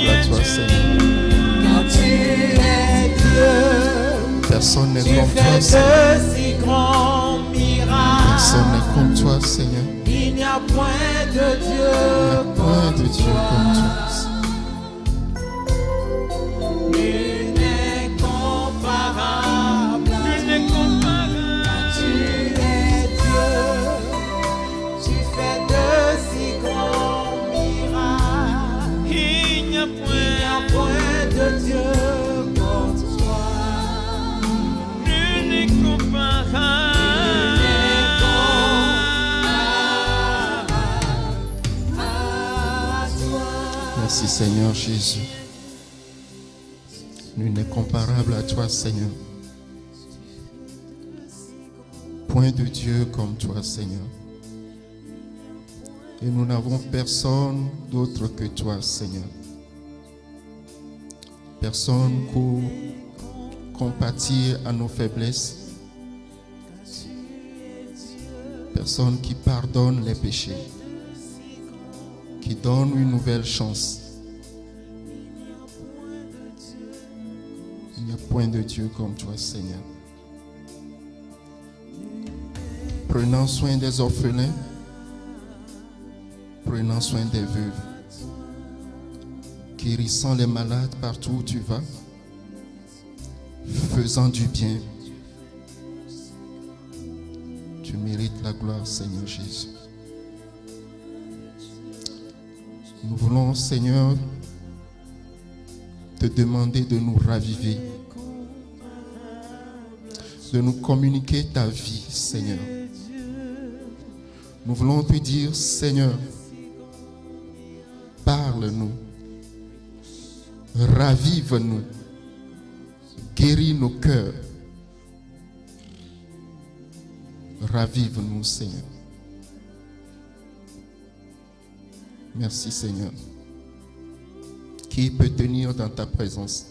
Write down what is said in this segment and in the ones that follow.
à toi, Seigneur. Car tu es Dieu. Personne n'est Tu comme toi, fais Seigneur. de si grands miracles. Personne n'est comme toi, Seigneur. Il n'y a point de Dieu Point de Dieu comme toi. Nul n'est comparable. Tu es Dieu. Tu fais de si grands miracles. Il n'y a Il n'y a point de Dieu comme toi. nul n'est comparable. Merci, Seigneur Jésus. Nul n'est comparable à toi, Seigneur. Point de Dieu comme toi, Seigneur. Et nous n'avons personne d'autre que toi, Seigneur. Personne pour compatir à nos faiblesses. Personne qui pardonne les péchés, qui donne une nouvelle chance. Il n'y a point de Dieu comme toi, Seigneur. Prenant soin des orphelins, prenant soin des veuves, guérissant les malades partout où tu vas, faisant du bien. Tu mérites la gloire, Seigneur Jésus. Nous voulons, Seigneur, te demander de nous raviver, de nous communiquer ta vie, Seigneur. Nous voulons te dire, Seigneur, parle-nous, ravive-nous, guéris nos cœurs, ravive-nous, Seigneur. Merci, Seigneur. Qui peut tenir dans ta présence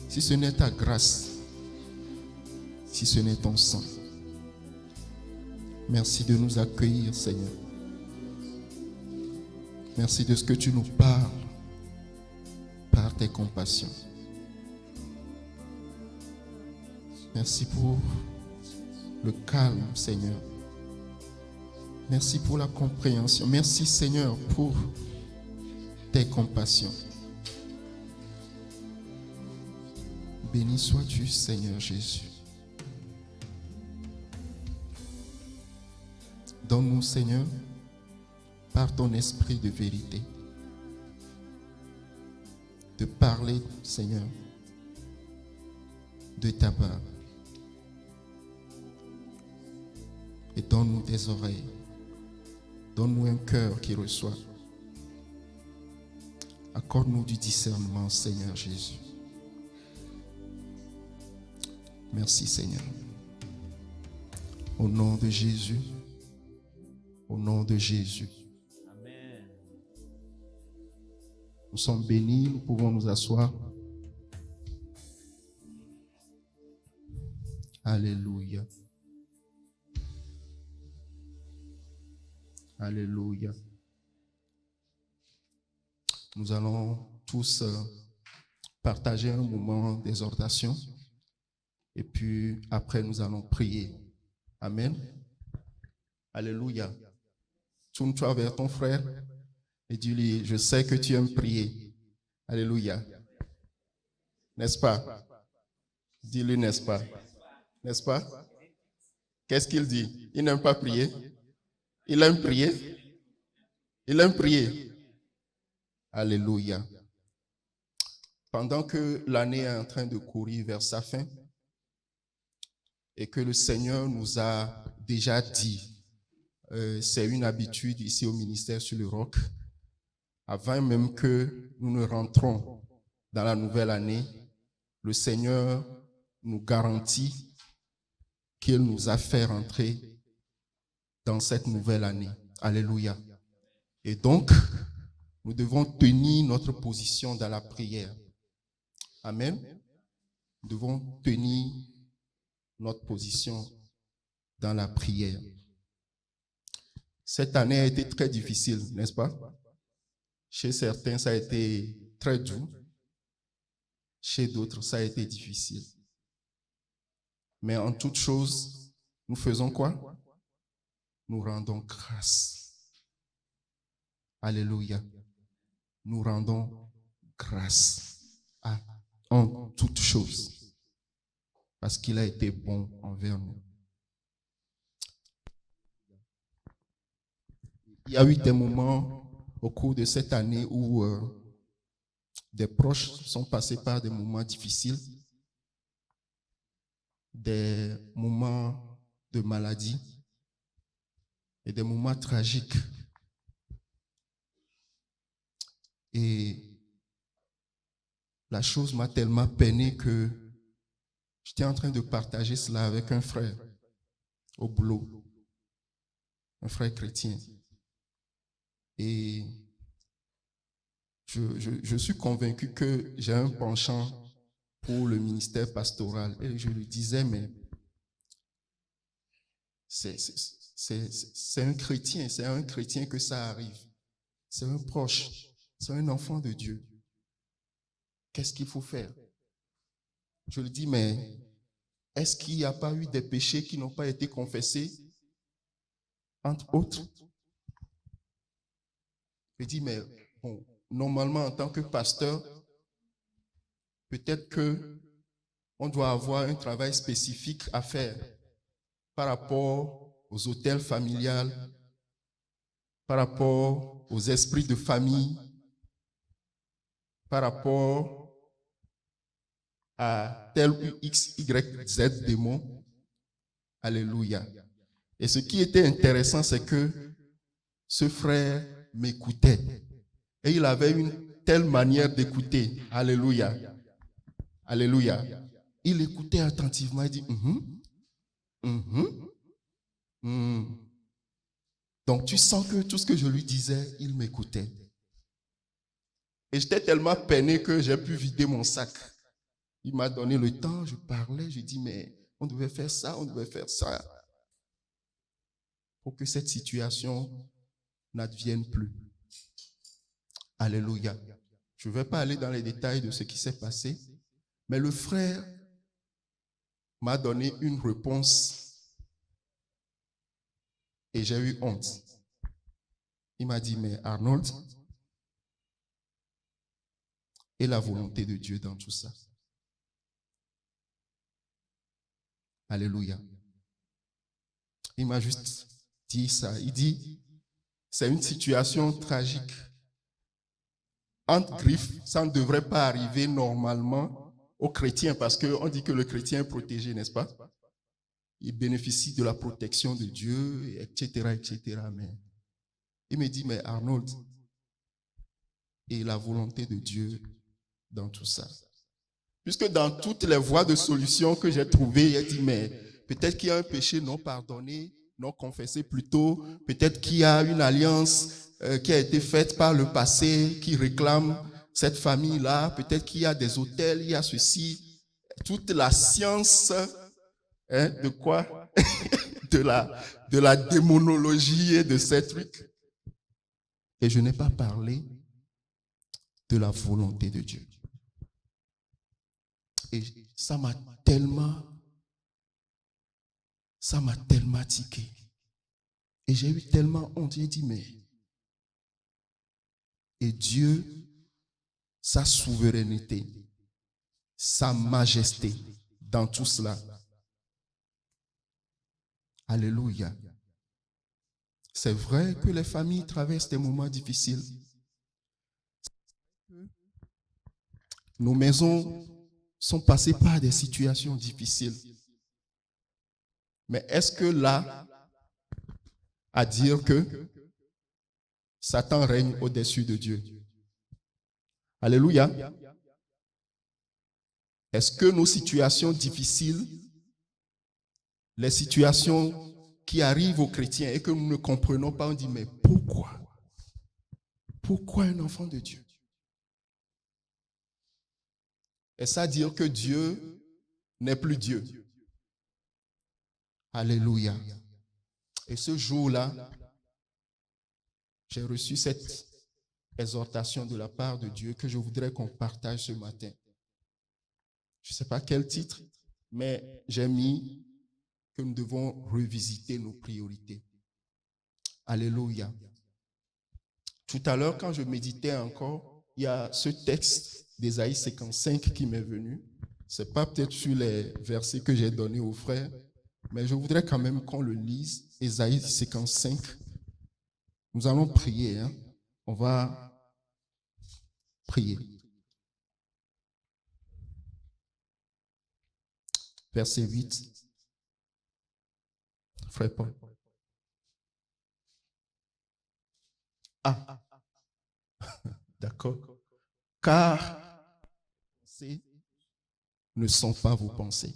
si ce n'est ta grâce, si ce n'est ton sang? Merci de nous accueillir, Seigneur. Merci de ce que tu nous parles par tes compassions. Merci pour le calme, Seigneur. Merci pour la compréhension. Merci, Seigneur, pour tes compassions. Béni sois-tu, Seigneur Jésus. Donne-nous, Seigneur, par ton esprit de vérité, de parler, Seigneur, de ta part. Et donne-nous des oreilles. Donne-nous un cœur qui reçoit. Accorde-nous du discernement, Seigneur Jésus. Merci, Seigneur. Au nom de Jésus. Au nom de Jésus. Amen. Nous sommes bénis, nous pouvons nous asseoir. Alléluia. Alléluia. Nous allons tous partager un moment d'exhortation et puis après nous allons prier. Amen. Alléluia. Tourne-toi vers ton frère et dis-lui, je sais que tu aimes prier. Alléluia. N'est-ce pas? Dis-lui, n'est-ce pas? N'est-ce pas? Qu'est-ce qu'il dit? Il n'aime pas prier? Il aime prier? Il aime prier? Alléluia. Pendant que l'année est en train de courir vers sa fin et que le Seigneur nous a déjà dit, c'est une habitude ici au ministère sur le Roc, avant même que nous ne rentrons dans la nouvelle année, le Seigneur nous garantit qu'il nous a fait rentrer dans cette nouvelle année. Alléluia. Et donc, nous devons tenir notre position dans la prière. Amen. Nous devons tenir notre position dans la prière. Cette année a été très difficile, n'est-ce pas? Chez certains, ça a été très doux. Chez d'autres, ça a été difficile. Mais en toute chose, nous faisons quoi? Nous rendons grâce. Alléluia. Nous rendons grâce en toutes choses. Parce qu'il a été bon envers nous. Il y a eu des moments au cours de cette année où des proches sont passés par des moments difficiles, des moments de maladie et des moments tragiques. Et la chose m'a tellement peiné que j'étais en train de partager cela avec un frère au boulot, un frère chrétien. Et je suis convaincu que j'ai un penchant pour le ministère pastoral. Et je lui disais, mais c'est un chrétien que ça arrive. C'est un proche, c'est un enfant de Dieu. Qu'est-ce qu'il faut faire? Je lui dis, mais est-ce qu'il n'y a pas eu des péchés qui n'ont pas été confessés, entre autres? Je dis, mais bon, normalement, en tant que pasteur, peut-être qu'on doit avoir un travail spécifique à faire par rapport aux hôtels familiales, par rapport aux esprits de famille, par rapport à tel ou X, Y, Z démon. Alléluia. Et ce qui était intéressant, c'est que ce frère m'écoutait. Et il avait une telle manière d'écouter. Alléluia. Alléluia. Il écoutait attentivement. Il dit, Donc tu sens que tout ce que je lui disais, il m'écoutait. Et j'étais tellement peiné que j'ai pu vider mon sac. Il m'a donné le temps, je parlais, je dis, mais on devait faire ça, on devait faire ça. Pour que cette situation n'advienne plus. Alléluia. Je ne vais pas aller dans les détails de ce qui s'est passé, mais le frère m'a donné une réponse et j'ai eu honte. Il m'a dit, mais Arnold, et la volonté de Dieu dans tout ça. Alléluia. Il m'a juste dit ça. Il dit, c'est une situation tragique. Entre griffes, ça ne devrait pas arriver normalement aux chrétiens parce qu'on dit que le chrétien est protégé, n'est-ce pas? Il bénéficie de la protection de Dieu, etc., etc. Mais il me dit, mais Arnold, et la volonté de Dieu dans tout ça. Puisque dans toutes les voies de solution que j'ai trouvées, il a dit, mais peut-être qu'il y a un péché non pardonné, non confessé plutôt, peut-être qu'il y a une alliance qui a été faite par le passé, qui réclame cette famille-là, peut-être qu'il y a des hôtels, il y a ceci, toute la science, de quoi? de la démonologie et de ces trucs. Et je n'ai pas parlé de la volonté de Dieu. Et ça m'a tellement tiqué. Et j'ai eu tellement honte. J'ai dit, mais... Et Dieu, sa souveraineté, sa majesté dans tout cela. Alléluia. C'est vrai que les familles traversent des moments difficiles. Nos maisons sont passées par des situations difficiles. Mais est-ce que là, à dire que Satan règne au-dessus de Dieu? Alléluia. Est-ce que nos situations difficiles, les situations qui arrivent aux chrétiens et que nous ne comprenons pas, on dit, mais pourquoi? Pourquoi un enfant de Dieu? Est-ce à dire que Dieu n'est plus Dieu? Alléluia. Et ce jour-là, j'ai reçu cette exhortation de la part de Dieu que je voudrais qu'on partage ce matin. Je ne sais pas quel titre, mais j'ai mis que nous devons revisiter nos priorités. Alléluia. Tout à l'heure, quand je méditais encore, il y a ce texte d'Ésaïe 55 qui m'est venu. Ce n'est pas peut-être sur les versets que j'ai donnés aux frères, mais je voudrais quand même qu'on le lise. Ésaïe 55. Nous allons prier. On va prier. Verset 8. Frère Paul. Ah, d'accord. Car ces ne sont pas vos pensées.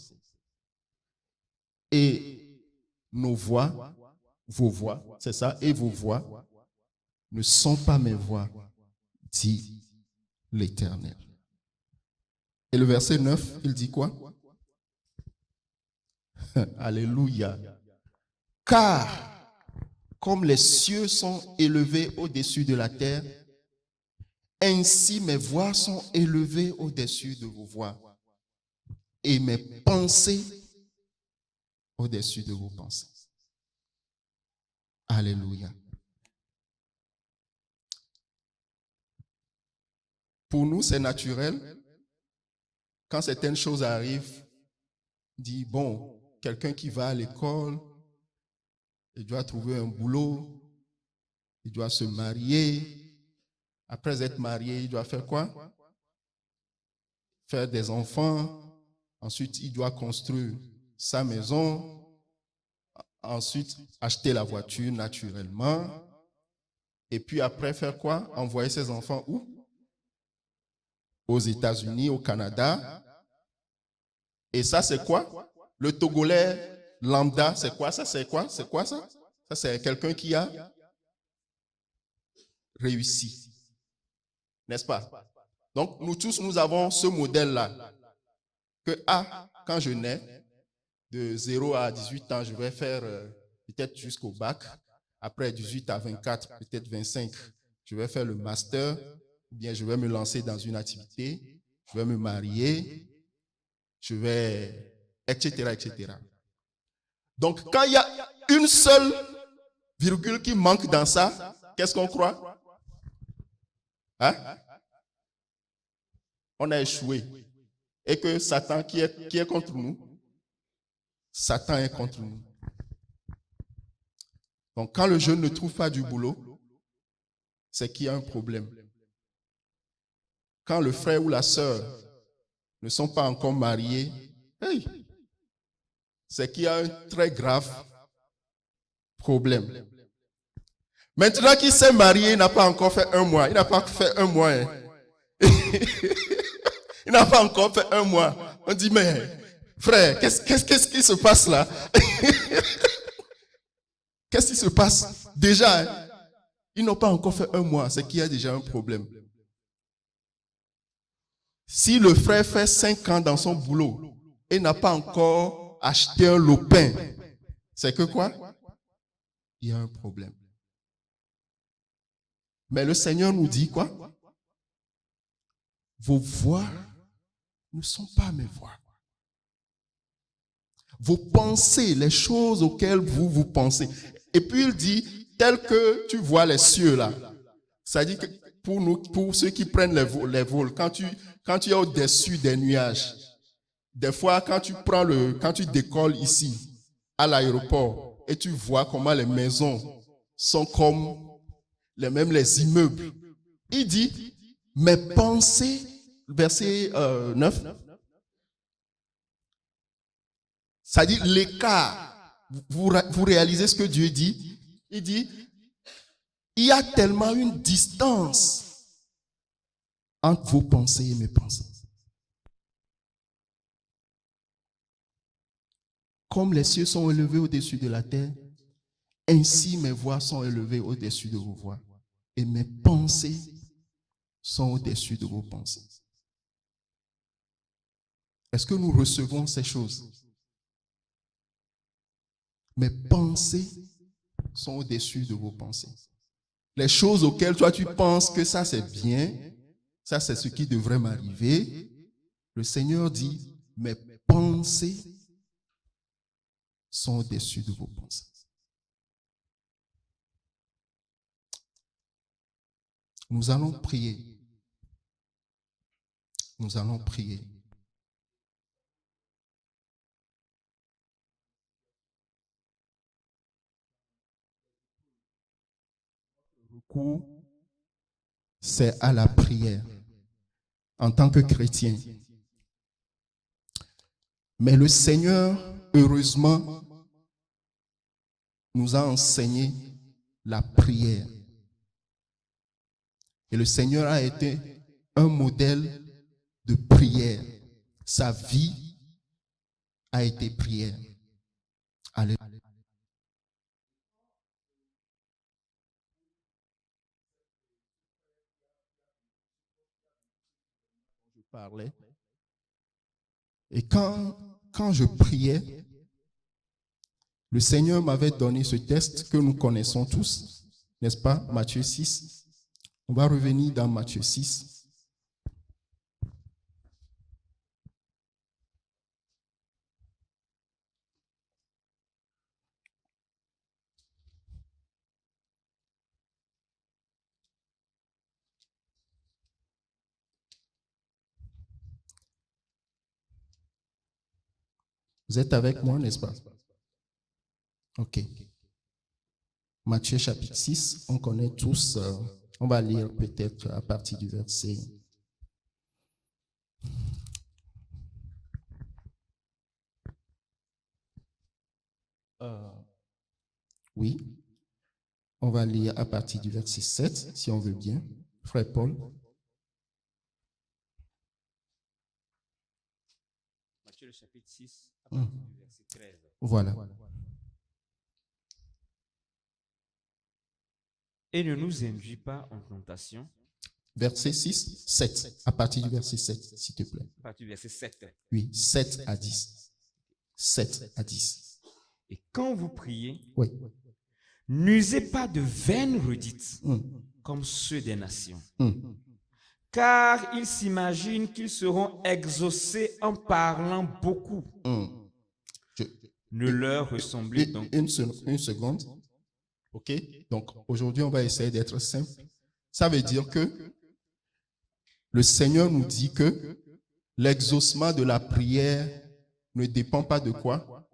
Et nos voix, vos voix, c'est ça, et vos voix ne sont pas mes voix, dit l'Éternel. Et le verset 9, il dit quoi? Alléluia. Car comme les cieux sont élevés au-dessus de la terre, ainsi mes voix sont élevées au-dessus de vos voix et mes pensées au-dessus de vos pensées. Alléluia. Pour nous, c'est naturel. Quand certaines choses arrivent, on dit, bon, quelqu'un qui va à l'école, il doit trouver un boulot, il doit se marier. Après être marié, il doit faire quoi? Faire des enfants. Ensuite, il doit construire sa maison. Ensuite, acheter la voiture naturellement. Et puis après, faire quoi? Envoyer ses enfants où? Aux États-Unis, au Canada. Et ça, c'est quoi? Le Togolais lambda, c'est quoi ça? C'est quoi? C'est quoi ça? Ça, c'est quelqu'un qui a réussi. N'est-ce pas? Donc, nous tous, nous avons ce modèle-là. Que quand je nais, de 0 à 18 ans, je vais faire peut-être jusqu'au bac. Après 18 à 24, peut-être 25, je vais faire le master. Ou bien je vais me lancer dans une activité. Je vais me marier. Je vais... etc., etc. Donc, quand il y a une seule virgule qui manque dans ça, qu'est-ce qu'on croit? On a échoué. Et que Satan qui est contre nous, Satan est contre nous. Donc, quand le jeune ne trouve pas du boulot, c'est qu'il y a un problème. Quand le frère ou la sœur ne sont pas encore mariés, c'est qu'il y a un très grave problème. Maintenant qu'il s'est marié, il n'a pas encore fait 1 mois. Il n'a pas fait 1 mois. Il n'a pas encore fait 1 mois. On dit, mais frère, qu'est-ce qui se passe là? Qu'est-ce qui se passe? Déjà, ils n'ont pas encore fait 1 mois. C'est qu'il y a déjà un problème. Si le frère fait 5 ans dans son boulot et n'a pas encore acheté un lopin, c'est que quoi? Il y a un problème. Mais le Seigneur nous dit quoi? Vos voix ne sont pas mes voix. Vos pensées, les choses auxquelles vous pensez. Et puis il dit, tel que tu vois les cieux là. Ça dit que pour nous, pour ceux qui prennent les vols, quand tu es au-dessus des nuages, des fois quand tu décolles ici, à l'aéroport, et tu vois comment les maisons sont comme même les immeubles. Il dit, mes pensées, verset 9, ça dit l'écart. Vous réalisez ce que Dieu dit? Il dit, il y a tellement une distance entre vos pensées et mes pensées. Comme les cieux sont élevés au-dessus de la terre, ainsi mes voix sont élevées au-dessus de vos voix. Et mes pensées sont au-dessus de vos pensées. Est-ce que nous recevons ces choses? Mes pensées sont au-dessus de vos pensées. les choses auxquelles toi tu penses que ça c'est bien, ça c'est ce qui devrait m'arriver, le Seigneur dit, mes pensées sont au-dessus de vos pensées. Nous allons prier. Nous allons prier. Recours, c'est à la prière en tant que chrétien. Mais le Seigneur, heureusement, nous a enseigné la prière. Et le Seigneur a été un modèle de prière. Sa vie a été prière. Alléluia. Je parlais. Et quand je priais, le Seigneur m'avait donné ce texte que nous connaissons tous, n'est-ce pas? Matthieu 6. On va revenir dans Matthieu 6. Vous êtes avec moi, n'est-ce pas? Ok. Matthieu chapitre 6, on connaît tous. On va lire peut-être à partir du verset. Oui. On va lire à partir du verset 7, si on veut bien. Frère Paul. Matthieu le chapitre 6, à partir du verset 13. Voilà. Et ne nous induis pas en tentation. Verset 6, 7. À partir du verset 7, s'il te plaît. À partir du verset 7. Oui, 7 à 10. 7 à 10. Et quand vous priez, Oui. n'usez pas de vaines redites comme ceux des nations. Car ils s'imaginent qu'ils seront exaucés en parlant beaucoup. Ne leur ressemblez donc. Une seconde. OK? Donc, aujourd'hui, on va essayer d'être simple. Ça veut dire que le Seigneur nous dit que l'exaucement de la prière ne dépend pas de quoi?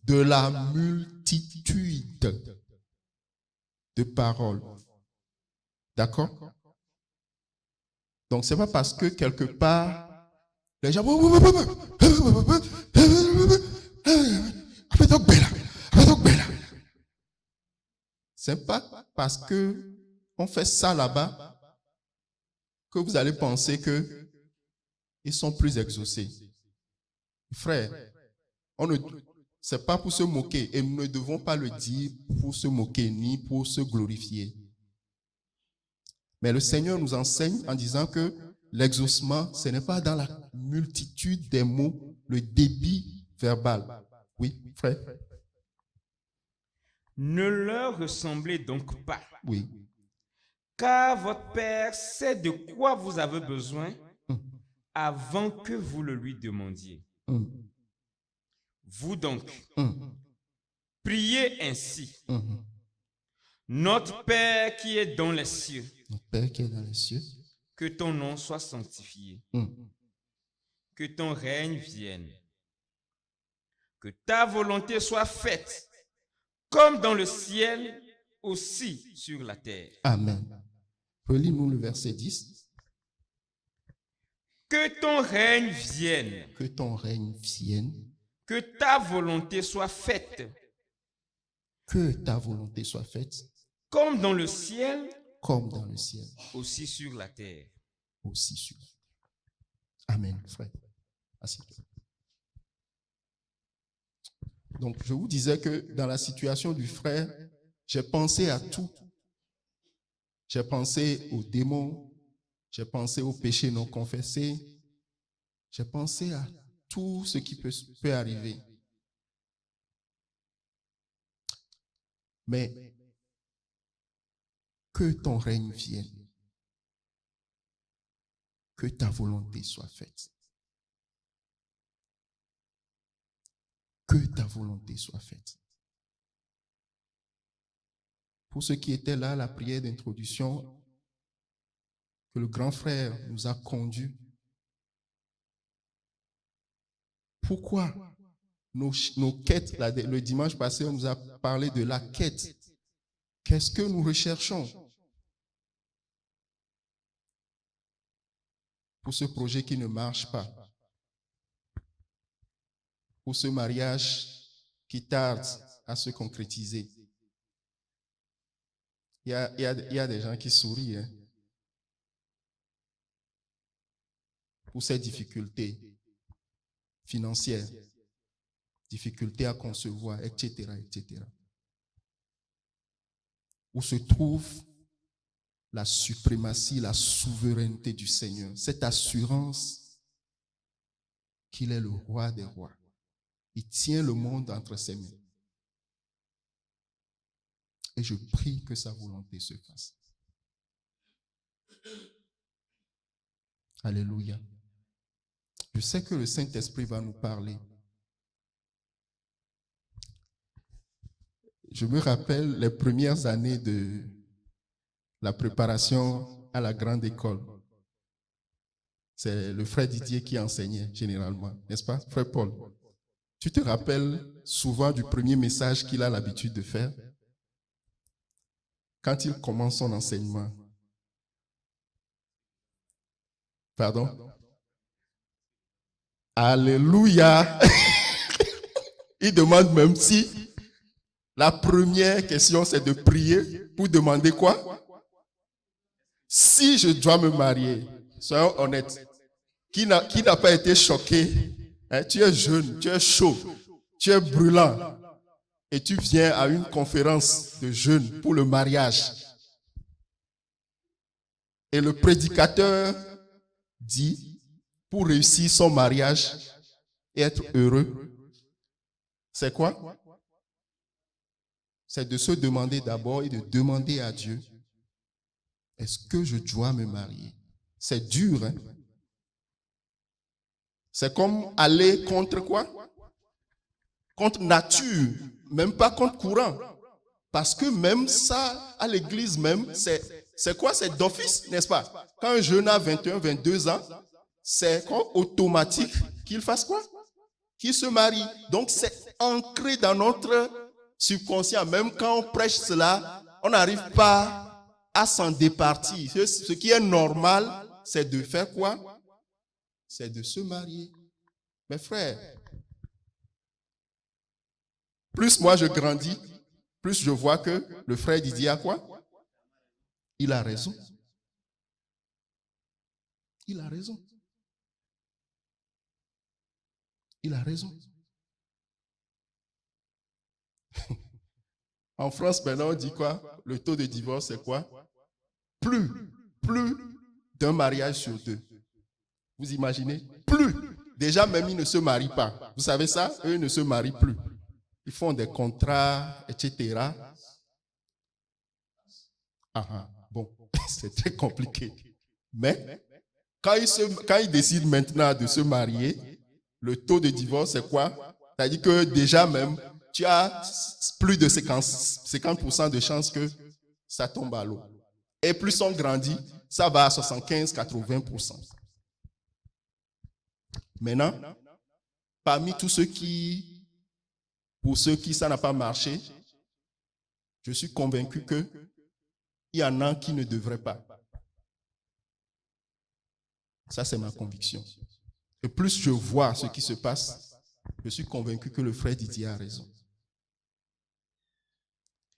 De la multitude de paroles. D'accord? Donc, ce n'est pas parce que quelque part, les gens... Ce n'est pas parce que on fait ça là-bas que vous allez penser qu'ils sont plus exaucés. Frère, ce n'est pas pour se moquer et nous ne devons pas le dire pour se moquer ni pour se glorifier. Mais le Seigneur nous enseigne en disant que l'exaucement, ce n'est pas dans la multitude des mots, le débit verbal. Oui, frère? Ne leur ressemblez donc pas. Oui. Car votre Père sait de quoi vous avez besoin avant que vous le lui demandiez. Vous donc, priez ainsi. Notre Père qui est dans les cieux. Notre Père qui est dans les cieux. Que ton nom soit sanctifié. Que ton règne vienne. Que ta volonté soit faite, comme dans le ciel, aussi sur la terre. Amen. Relis-nous le verset 10. Que ton règne vienne. Que ton règne vienne. Que ta volonté soit faite. Que ta volonté soit faite. Comme dans le ciel. Comme dans le ciel. Aussi sur la terre. Aussi sur la terre. Amen, frère. Assieds-toi. Donc, je vous disais que dans la situation du frère, j'ai pensé à tout. J'ai pensé aux démons, j'ai pensé aux péchés non confessés, j'ai pensé à tout ce qui peut arriver. Mais que ton règne vienne, que ta volonté soit faite. Que ta volonté soit faite. Pour ceux qui étaient là, la prière d'introduction que le grand frère nous a conduits. Pourquoi nos quêtes, le dimanche passé, on nous a parlé de la quête. Qu'est-ce que nous recherchons pour ce projet qui ne marche pas? Pour ce mariage qui tarde à se concrétiser? Il y a des gens qui sourient. Hein? Pour ces difficultés financières, difficultés à concevoir, etc., etc. Où se trouve la suprématie, la souveraineté du Seigneur, cette assurance qu'il est le roi des rois. Il tient le monde entre ses mains. Et je prie que sa volonté se fasse. Alléluia. Je sais que le Saint-Esprit va nous parler. Je me rappelle les premières années de la préparation à la grande école. C'est le frère Didier qui enseignait généralement, n'est-ce pas, frère Paul? Tu te rappelles souvent du premier message qu'il a l'habitude de faire? Quand il commence son enseignement. Pardon? Alléluia! Il demande même si la première question c'est de prier pour demander quoi? Si je dois me marier, soyons honnêtes, qui n'a pas été choqué? Hein, tu es jeune, tu es chaud, tu es brûlant et tu viens à une conférence de jeunes pour le mariage. Et le prédicateur dit, pour réussir son mariage et être heureux, c'est quoi? C'est de se demander d'abord et de demander à Dieu, est-ce que je dois me marier? C'est dur, hein? C'est comme aller contre quoi? Contre nature, même pas contre courant. Parce que même ça, à l'église même, c'est quoi? C'est d'office, n'est-ce pas? Quand un jeune a 21, 22 ans, c'est automatique qu'il fasse quoi? Qu'il se marie. Donc c'est ancré dans notre subconscient. Même quand on prêche cela, on n'arrive pas à s'en départir. Ce qui est normal, c'est de faire quoi? C'est de se marier. Mes frères, plus moi je grandis, plus je vois que le frère Didier a quoi? Il a raison. Il a raison. Il a raison. En France, maintenant, on dit quoi? Le taux de divorce, c'est quoi? Plus d'un mariage sur deux. Vous imaginez? Plus. Déjà, même ils ne se marient pas. Vous savez ça? Eux ne se marient plus. Ils font des contrats, etc. Bon, c'est très compliqué. Mais, quand ils décident maintenant de se marier, le taux de divorce, c'est quoi? C'est-à-dire que déjà même, tu as plus de 50% de chances que ça tombe à l'eau. Et plus on grandit, ça va à 75-80%. Maintenant, parmi tous ceux pour ceux qui ça n'a pas marché, je suis convaincu qu'il y en a qui ne devraient pas. Ça, c'est ma conviction. Et plus je vois ce qui se passe, je suis convaincu que le frère Didier a raison.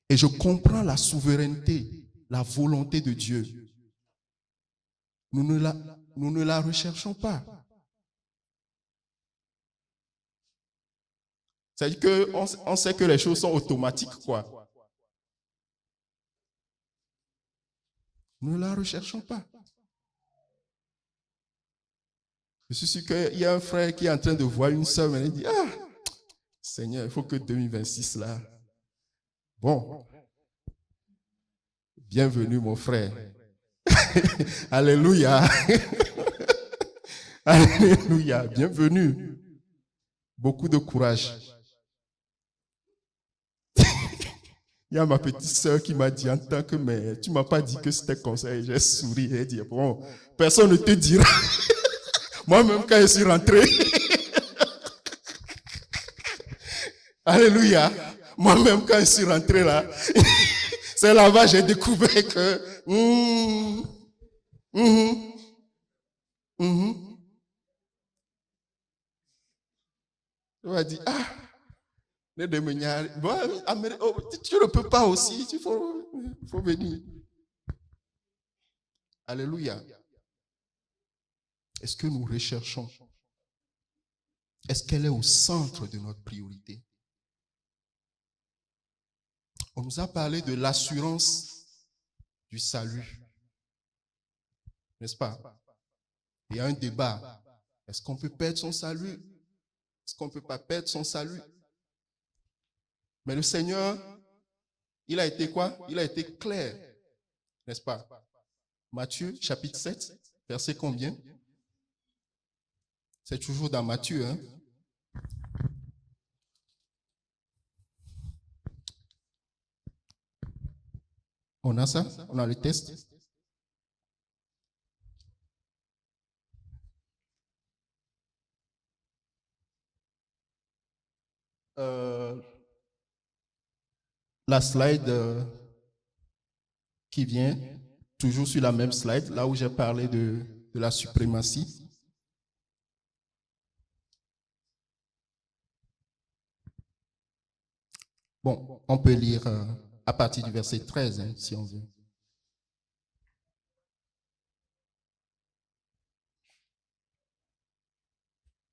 Et je comprends la souveraineté, la volonté de Dieu. Nous ne la recherchons pas. C'est-à-dire qu'on sait que les choses sont automatiques, quoi. Nous ne la recherchons pas. Je suis sûr qu'il y a un frère qui est en train de voir une sœur, mais il dit, Seigneur, il faut que 2026 là. Bon. Bienvenue, mon frère. Alléluia. Alléluia. Bienvenue. Beaucoup de courage. Il y a ma petite sœur qui m'a dit en tant que mais tu m'as pas dit que c'était comme ça. Et j'ai souri et dit bon, personne ne te dira. Moi-même quand je suis rentré. Alléluia. Moi-même quand je suis rentré là, c'est là-bas que j'ai découvert que on m'a dit tu ne peux pas aussi, il faut venir. Alléluia. Est-ce que nous recherchons? Est-ce qu'elle est au centre de notre priorité? On nous a parlé de l'assurance du salut. N'est-ce pas? Il y a un débat. Est-ce qu'on peut perdre son salut? Est-ce qu'on ne peut pas perdre son salut? Mais le Seigneur, il a été quoi? Il a été clair. N'est-ce pas? Matthieu, chapitre 7, verset combien? C'est toujours dans Matthieu, hein? On a ça? On a le test? La slide qui vient, toujours sur la même slide, là où j'ai parlé de la suprématie. Bon, on peut lire à partir du verset 13, hein, si on veut.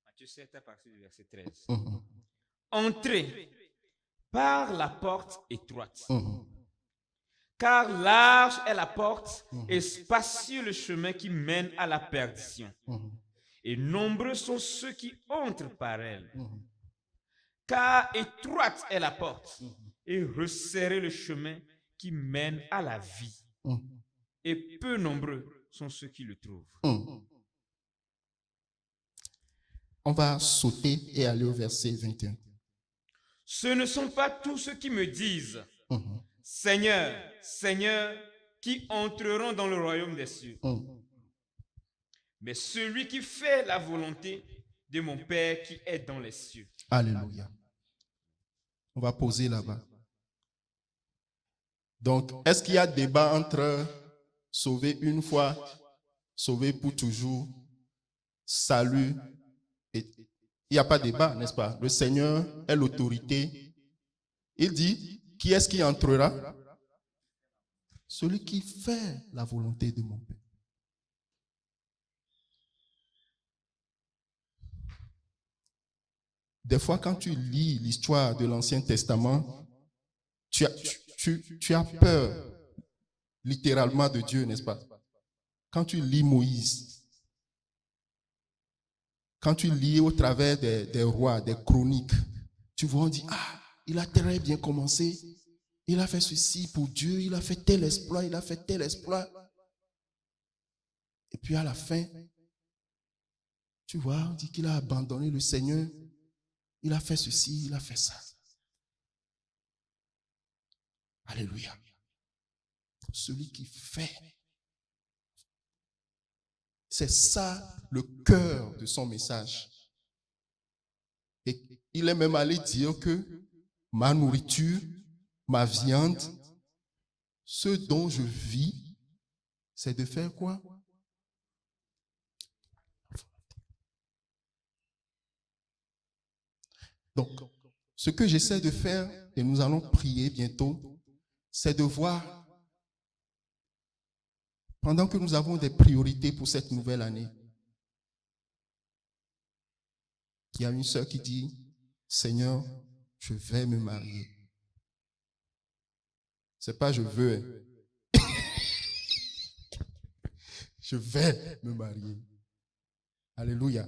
Matthieu 7 à partir du verset 13. Entrez par la porte étroite, car large est la porte et spacieux le chemin qui mène à la perdition. Et nombreux sont ceux qui entrent par elle. Car étroite est la porte et resserré le chemin qui mène à la vie. Et peu nombreux sont ceux qui le trouvent. On va sauter et aller au verset 21. Ce ne sont pas tous ceux qui me disent Seigneur, Seigneur, qui entreront dans le royaume des cieux, mais celui qui fait la volonté de mon Père qui est dans les cieux. Alléluia. On va poser là-bas. Donc, est-ce qu'il y a débat entre sauver une fois, sauver pour toujours, salut? Et il n'y a pas de débat, n'est-ce pas? Le Seigneur est l'autorité. Il dit, qui est-ce qui entrera? Celui qui fait la volonté de mon Père. Des fois, quand tu lis l'histoire de l'Ancien Testament, tu as peur littéralement de Dieu, n'est-ce pas? Quand tu lis Moïse, quand tu lis au travers des rois, des chroniques, tu vois, on dit, il a très bien commencé, il a fait ceci pour Dieu, il a fait tel exploit, il a fait tel exploit. Et puis à la fin, tu vois, on dit qu'il a abandonné le Seigneur, il a fait ceci, il a fait ça. Alléluia. Celui qui fait. C'est ça le cœur de son message. Et il est même allé dire que ma nourriture, ma viande, ce dont je vis, c'est de faire quoi? Donc, ce que j'essaie de faire, et nous allons prier bientôt, c'est de voir, pendant que nous avons des priorités pour cette nouvelle année, il y a une sœur qui dit, Seigneur, je vais me marier. C'est pas je veux. Je vais me marier. Alléluia.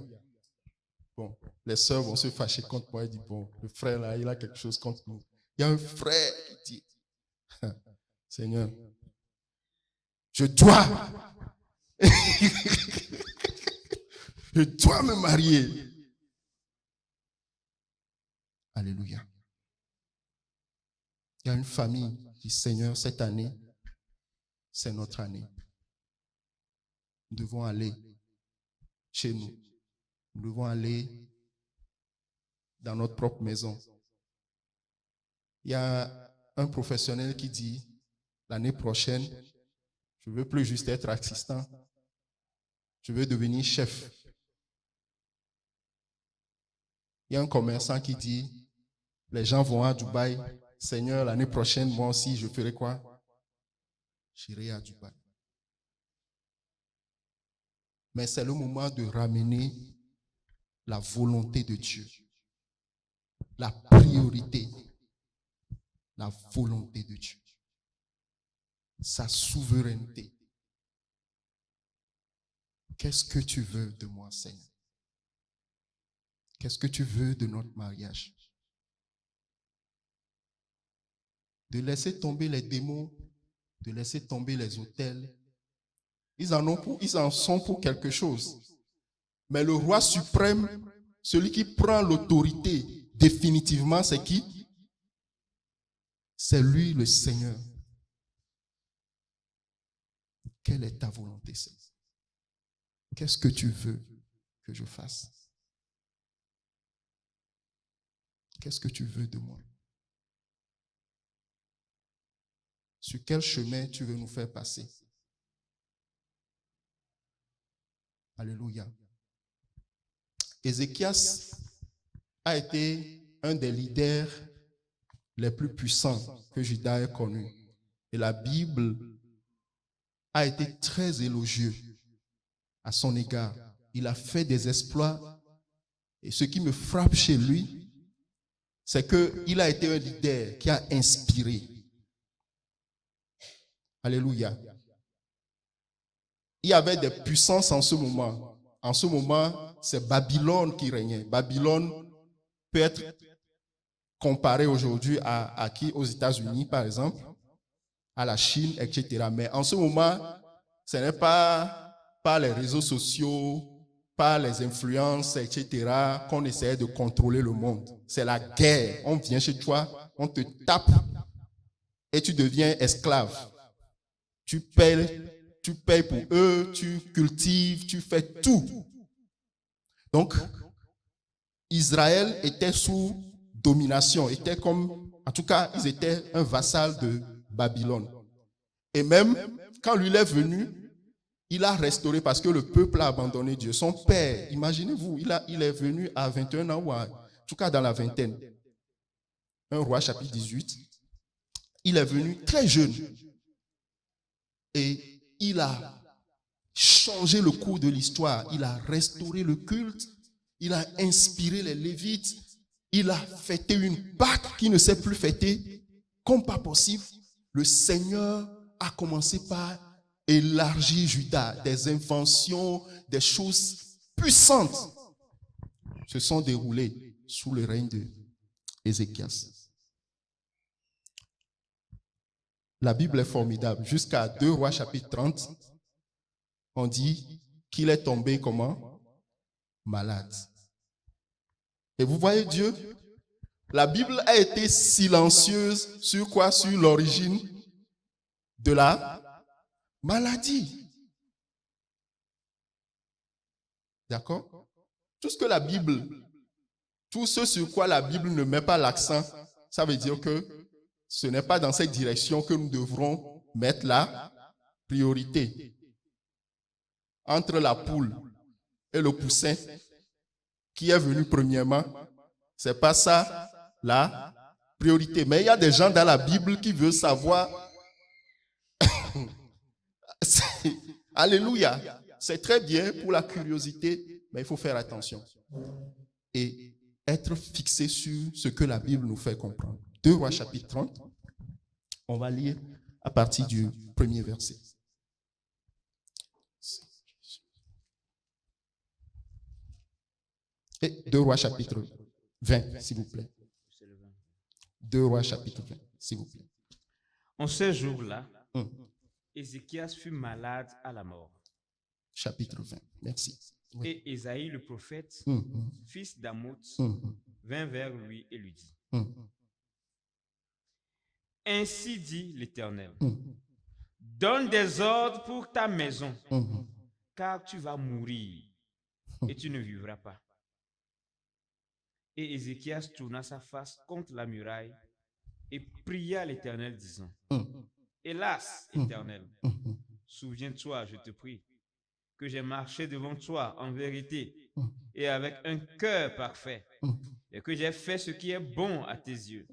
Bon, les sœurs vont se fâcher contre moi et dire, bon, le frère là, il a quelque chose contre nous. Il y a un frère qui dit, Seigneur, Je dois. Je dois me marier. Alléluia. Il y a une famille qui dit, Seigneur, cette année, c'est notre année. Nous devons aller chez nous. Nous devons aller dans notre propre maison. Il y a un professionnel qui dit, l'année prochaine, je ne veux plus juste être assistant, je veux devenir chef. Il y a un commerçant qui dit, les gens vont à Dubaï, Seigneur, l'année prochaine, moi aussi, je ferai quoi? J'irai à Dubaï. Mais c'est le moment de ramener la volonté de Dieu, la priorité, la volonté de Dieu, sa souveraineté. Qu'est-ce que tu veux de moi, Seigneur? Qu'est-ce que tu veux de notre mariage? De laisser tomber les démons, de laisser tomber les autels. Ils en sont pour quelque chose. Mais le roi suprême, celui qui prend l'autorité définitivement, c'est qui? C'est lui le Seigneur. Quelle est ta volonté, Seigneur? Qu'est-ce que tu veux que je fasse? Qu'est-ce que tu veux de moi? Sur quel chemin tu veux nous faire passer? Alléluia. Ézéchias a été un des leaders les plus puissants que Juda ait connus. Et la Bible a été très élogieuse à son égard. Il a fait des exploits. Et ce qui me frappe chez lui, c'est qu'il a été un leader qui a inspiré. Alléluia. Il y avait des puissances en ce moment. En ce moment, c'est Babylone qui régnait. Babylone peut être comparé aujourd'hui à qui? Aux États-Unis, par exemple, à la Chine, etc. Mais en ce moment, ce n'est pas par les réseaux sociaux, par les influences, etc., qu'on essaie de contrôler le monde. C'est la guerre. On vient chez toi, on te tape et tu deviens esclave. Tu payes pour eux, tu cultives, tu fais tout. Donc, Israël était sous domination, était comme, en tout cas, ils étaient un vassal de Babylone. Et même, quand lui est venu, il a restauré parce que le peuple a abandonné Dieu. Son père, imaginez-vous, il est venu à 21 ans, ou en tout cas dans la vingtaine. 1 Roi chapitre 18. Il est venu très jeune. Et il a changé le cours de l'histoire. Il a restauré le culte. Il a inspiré les Lévites. Il a fêté une Pâque qui ne s'est plus fêtée comme pas possible. Le Seigneur a commencé par élargir Juda. Des inventions, des choses puissantes se sont déroulées sous le règne d'Ézéchias. La Bible est formidable. Jusqu'à 2 Rois chapitre 30, on dit qu'il est tombé comment? Malade. Et vous voyez Dieu? La Bible a été silencieuse sur quoi? Sur l'origine de la maladie. D'accord? Tout ce que la Bible, tout ce sur quoi la Bible ne met pas l'accent, ça veut dire que ce n'est pas dans cette direction que nous devrons mettre la priorité. Entre la poule et le poussin, qui est venu premièrement, ce n'est pas ça la priorité. Mais il y a des gens dans la Bible qui veulent savoir. Alléluia. C'est très bien pour la curiosité, mais il faut faire attention. Et être fixé sur ce que la Bible nous fait comprendre. 2 Rois chapitre 30, on va lire à partir du premier verset. Et 2 Rois chapitre 20, s'il vous plaît. 2 Rois chapitre 20, s'il vous plaît. En ces jours-là, Ézéchias fut malade à la mort. Chapitre 20. Merci. Oui. Et Ésaïe le prophète, fils d'Amoz, vint vers lui et lui dit, ainsi dit l'Éternel, donne des ordres pour ta maison, car tu vas mourir et tu ne vivras pas. Et Ézéchias tourna sa face contre la muraille et pria l'Éternel disant, hélas, Éternel, souviens-toi, je te prie, que j'ai marché devant toi en vérité et avec un cœur parfait, et que j'ai fait ce qui est bon à tes yeux.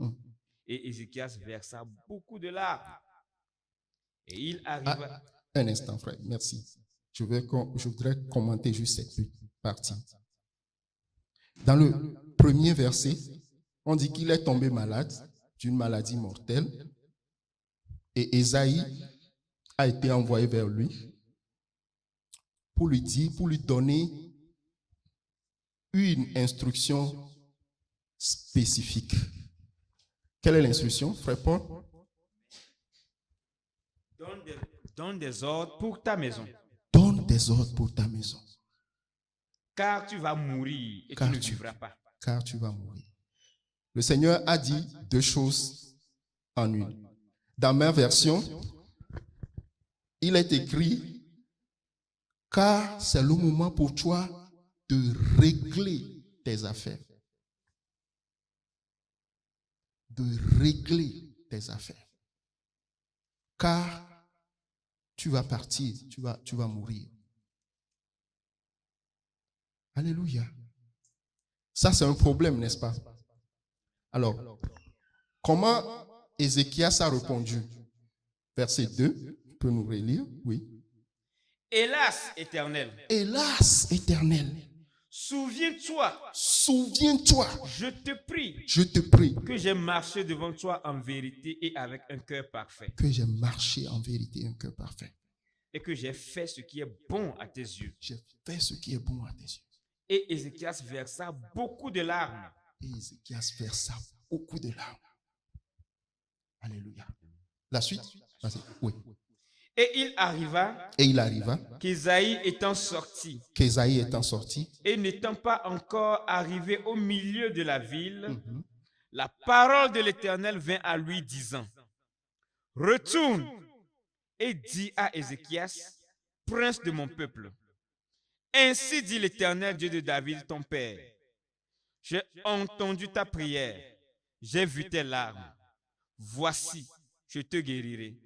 Et Ézéchias versa beaucoup de larmes. Et il arriva... Un instant, frère, merci. Je voudrais commenter juste cette partie. Dans le premier verset, on dit qu'il est tombé malade d'une maladie mortelle et Ésaïe a été envoyé vers lui pour lui dire, pour lui donner une instruction spécifique. Quelle est l'instruction, frère Paul? Donne des ordres pour ta maison. Donne des ordres pour ta maison. Car tu vas mourir et tu ne vivras pas. Car tu vas mourir. Le Seigneur a dit deux choses en une. Dans ma version, il est écrit, car c'est le moment pour toi de régler tes affaires. De régler tes affaires. Car tu vas partir, tu vas mourir. Alléluia. Ça, c'est un problème, n'est-ce pas? Alors, comment Ézéchias a répondu? Verset 2, tu peux nous relire? Oui. Hélas, Éternel. Hélas, Éternel. Souviens-toi. Souviens-toi. Je te prie. Je te prie. Que j'ai marché devant toi en vérité et avec un cœur parfait. Que j'ai marché en vérité et un cœur parfait. Et que j'ai fait ce qui est bon à tes yeux. J'ai fait ce qui est bon à tes yeux. Et Ézéchias versa beaucoup de larmes. Et Ézéchias versa beaucoup de larmes. Alléluia. La suite? Oui. Et il arriva qu'Ésaïe étant sorti et n'étant pas encore arrivé au milieu de la ville, la parole de l'Éternel vint à lui disant, retourne et dis à Ézéchias, prince de mon peuple, ainsi dit l'Éternel Dieu de David ton père, j'ai entendu ta prière, j'ai vu tes larmes, voici, je te guérirai.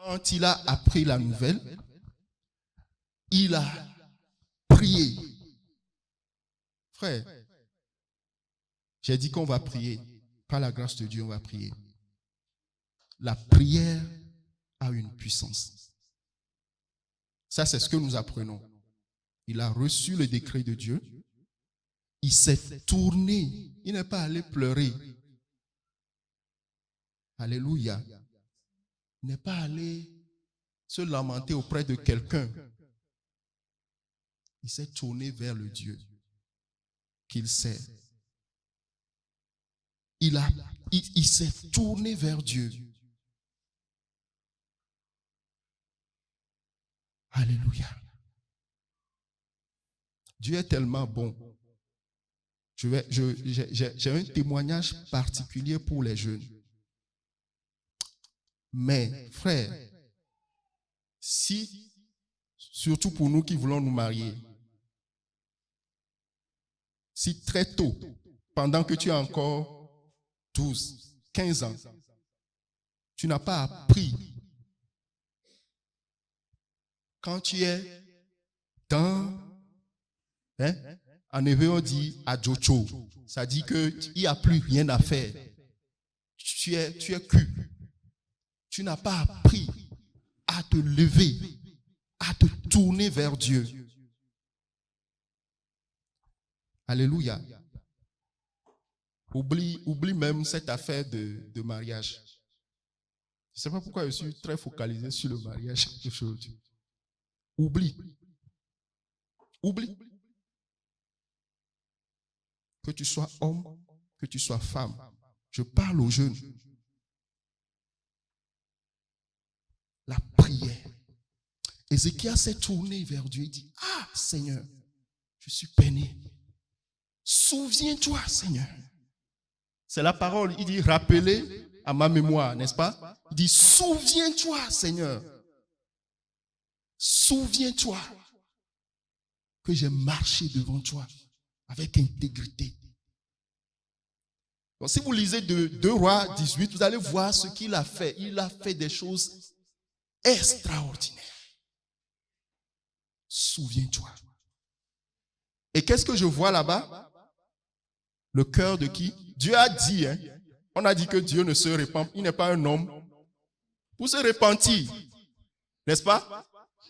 Quand il a appris la nouvelle, il a prié. Frère, j'ai dit qu'on va prier. Par la grâce de Dieu, on va prier. La prière a une puissance. Ça, c'est ce que nous apprenons. Il a reçu le décret de Dieu. Il s'est tourné. Il n'est pas allé pleurer. Alléluia. Il n'est pas allé se lamenter auprès de quelqu'un. Il s'est tourné vers le Dieu qu'il sert. Il s'est tourné vers Dieu. Alléluia. Dieu est tellement bon. J'ai un témoignage particulier pour les jeunes. Mais, frère, si, surtout pour nous qui voulons nous marier, si très tôt, pendant que tu as encore 12, 15 ans, tu n'as pas appris, quand tu es dans, en hébreu on dit adjocho, ça dit qu'il n'y a plus rien à faire. Tu es cul. Tu n'as pas appris à te lever, à te tourner vers Dieu. Alléluia. Oublie même cette affaire de mariage. Je ne sais pas pourquoi je suis très focalisé sur le mariage aujourd'hui. Oublie. Que tu sois homme, que tu sois femme. Je parle aux jeunes. La prière. Ézéchias s'est tourné vers Dieu et dit, ah Seigneur, je suis peiné. Souviens-toi, Seigneur. C'est la parole. Il dit, rappelez à ma mémoire, n'est-ce pas? Il dit, souviens-toi, Seigneur. Souviens-toi que j'ai marché devant toi avec intégrité. Donc, si vous lisez de 2 Rois 18, vous allez voir ce qu'il a fait. Il a fait des choses extraordinaires. Souviens-toi. Et qu'est-ce que je vois là-bas? Le cœur de qui? Dieu a dit, on a dit que Dieu ne se répand, il n'est pas un homme pour se repentir, n'est-ce pas?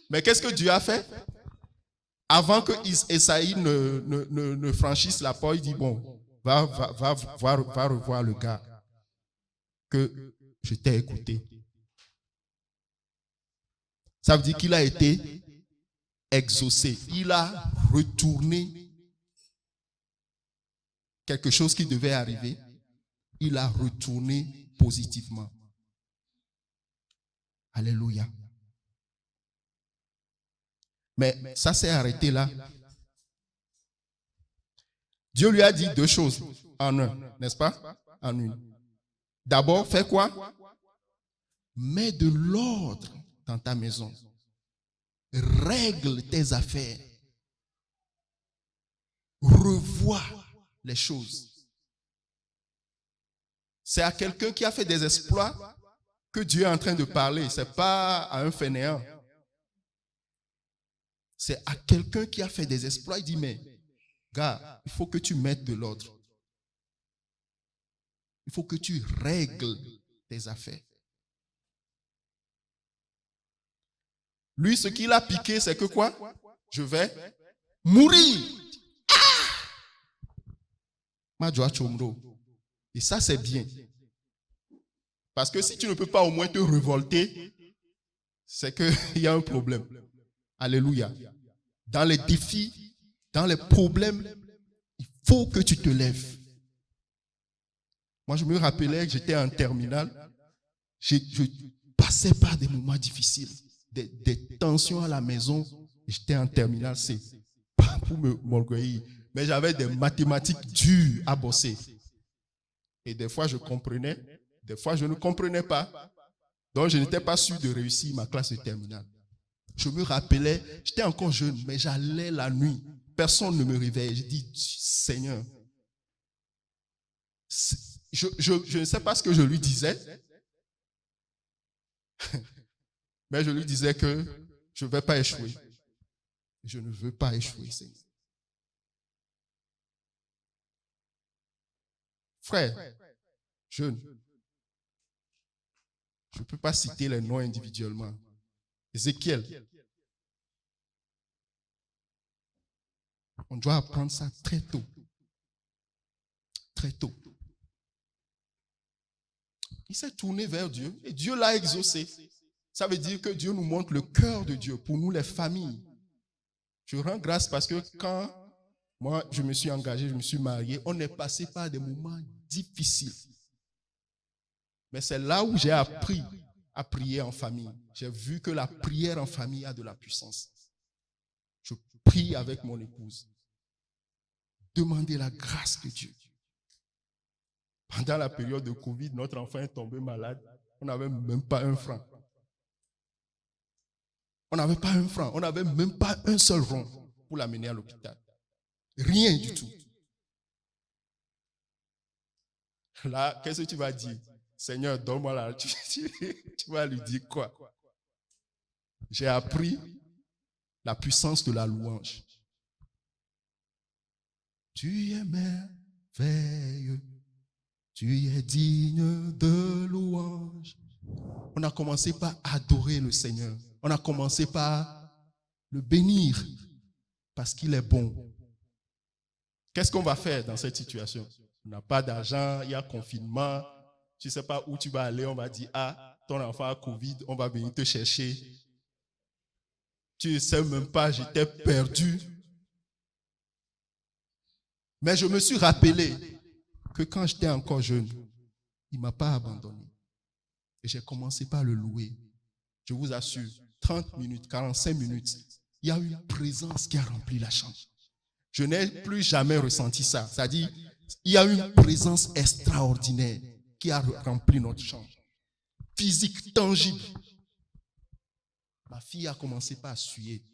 Mais qu'est-ce que Dieu a fait? Avant que Esaïe ne franchisse la porte, il dit, bon, va revoir le gars que je t'ai écouté. Ça veut dire qu'il a été exaucé. Il a retourné quelque chose qui devait arriver. Il a retourné positivement. Alléluia. Mais ça s'est arrêté là. Dieu lui a dit 2 choses en un, n'est-ce pas? En une. D'abord, fais quoi? Mets de l'ordre dans ta maison. Règle tes affaires. Revois les choses. C'est à quelqu'un qui a fait des exploits que Dieu est en train de parler. Ce n'est pas à un fainéant. C'est à quelqu'un qui a fait des exploits. Il dit, mais gars, il faut que tu mettes de l'ordre. Il faut que tu règles tes affaires. Lui, ce qu'il a piqué, c'est que quoi? Je vais mourir. Et ça, c'est bien. Parce que si tu ne peux pas au moins te révolter, c'est qu'il y a un problème. Alléluia. Dans les défis, dans les problèmes, il faut que tu te lèves. Moi, je me rappelais que j'étais en terminale. Je passais par des moments difficiles, des tensions à la maison. J'étais en terminale, c'est pas pour m'orgueillir, mais j'avais des mathématiques dures à bosser. Et des fois, je comprenais, des fois, je ne comprenais pas. Donc, je n'étais pas sûr de réussir ma classe de terminale. Je me rappelais, j'étais encore jeune, mais j'allais la nuit. Personne ne me réveillait. Je dis, Seigneur, je ne sais pas ce que je lui disais, mais je lui disais que je ne vais pas échouer. Je ne veux pas échouer, Seigneur. Frère, jeune, je ne peux pas citer les noms individuellement. Ézéchiel. On doit apprendre ça très tôt. Très tôt. Il s'est tourné vers Dieu et Dieu l'a exaucé. Ça veut dire que Dieu nous montre le cœur de Dieu pour nous les familles. Je rends grâce parce que quand moi je me suis engagé, je me suis marié, on est passé par des moments difficiles. Mais c'est là où j'ai appris à prier en famille. J'ai vu que la prière en famille a de la puissance. Je prie avec mon épouse. Demandez la grâce de Dieu. Pendant la période de Covid, notre enfant est tombé malade. On n'avait même pas un franc. On n'avait pas un franc. On n'avait même pas un seul rond pour l'amener à l'hôpital. Rien du tout. Là, qu'est-ce que tu vas dire? Seigneur, donne-moi la... Tu vas lui dire quoi? J'ai appris la puissance de la louange. Tu es merveilleux. Tu es digne de louange. On a commencé par adorer le Seigneur. On a commencé par le bénir parce qu'il est bon. Qu'est-ce qu'on va faire dans cette situation? On n'a pas d'argent, il y a confinement, tu ne sais pas où tu vas aller, on va dire, ah, ton enfant a Covid, on va venir te chercher. Tu ne sais même pas, j'étais perdu. Mais je me suis rappelé que quand j'étais encore jeune, il ne m'a pas abandonné. Et j'ai commencé par le louer. Je vous assure, 30 minutes, 45 minutes, il y a une présence qui a rempli la chambre. Je n'ai plus jamais ressenti ça. C'est-à-dire, il y a une présence extraordinaire qui a rempli notre chambre. Physique, tangible. Ma fille a commencé par suer.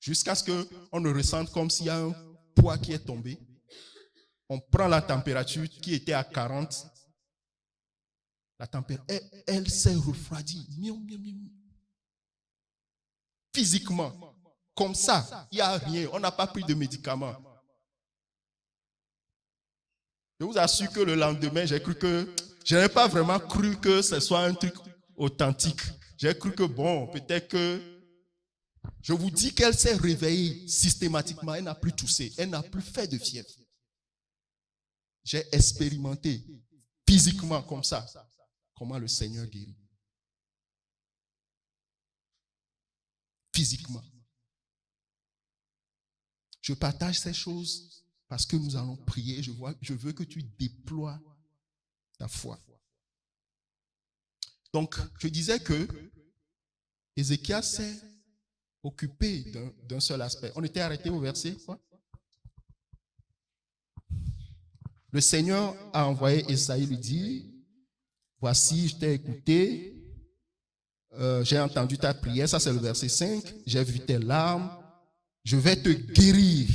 Jusqu'à ce qu'on ne ressente comme s'il y a un poids qui est tombé. On prend la température qui était à 40. La température, elle s'est refroidie. Physiquement. Comme ça, il n'y a rien. On n'a pas pris de médicaments. Je vous assure que le lendemain, je n'ai pas vraiment cru que ce soit un truc authentique. J'ai cru que bon, peut-être que... Je vous dis qu'elle s'est réveillée systématiquement. Elle n'a plus toussé. Elle n'a plus fait de fièvre. J'ai expérimenté physiquement comme ça comment le Seigneur guérit. Physiquement. Je partage ces choses parce que nous allons prier. Je veux que tu déploies ta foi. Donc, je disais que Ézéchias s'est occupé d'un seul aspect. On était arrêté au verset quoi? Le Seigneur a envoyé Esaïe lui dire, voici, je t'ai écouté, j'ai entendu ta prière, ça c'est le verset 5, j'ai vu tes larmes, je vais te guérir,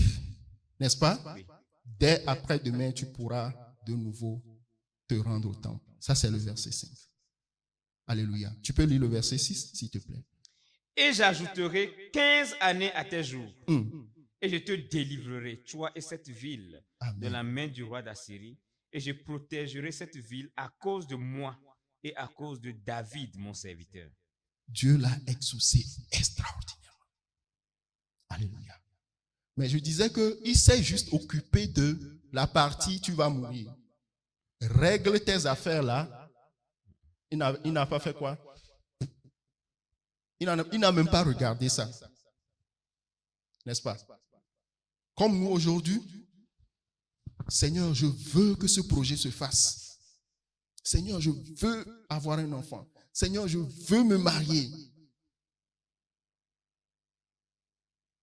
n'est-ce pas? Dès après-demain, tu pourras de nouveau te rendre au temple. Ça c'est le verset 5. Alléluia. Tu peux lire le verset 6, s'il te plaît. Et j'ajouterai 15 années à tes jours. Et je te délivrerai, toi et cette ville, Amen. de la main du roi d'Assyrie. Et je protégerai cette ville à cause de moi et à cause de David, mon serviteur. Dieu l'a exaucé extraordinairement. Alléluia. Mais je disais qu'il s'est juste occupé de la partie tu vas mourir. Règle tes affaires là. Il n'a pas fait quoi? Il n'a même pas regardé ça. N'est-ce pas? Comme nous aujourd'hui, Seigneur, je veux que ce projet se fasse. Seigneur, je veux avoir un enfant. Seigneur, je veux me marier.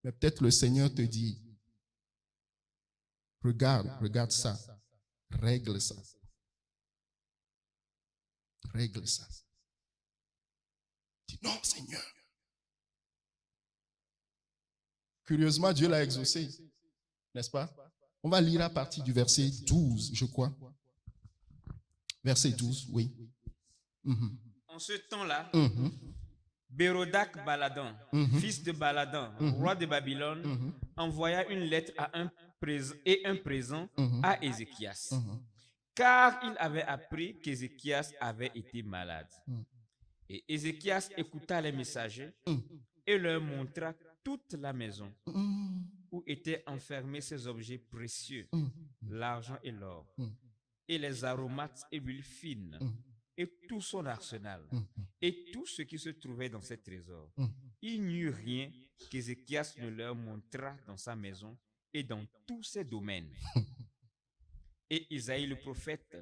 Mais peut-être le Seigneur te dit, regarde ça. Règle ça. Règle ça. Dis non, Seigneur. Curieusement, Dieu l'a exaucé. N'est-ce pas? On va lire à partir du verset 12, je crois. Verset 12, oui. En ce temps-là, Bérodac Baladan, fils de Baladan, roi de Babylone, envoya une lettre à un présent à Ézéchias, car il avait appris qu'Ézéchias avait été malade. Et Ézéchias écouta les messagers et leur montra toute la maison où étaient enfermés ses objets précieux, l'argent et l'or, et les aromates et l'huile fine, et tout son arsenal, et tout ce qui se trouvait dans ses trésors. Il n'y eut rien qu'Ézéchias ne leur montra dans sa maison et dans tous ses domaines. Et Isaïe le prophète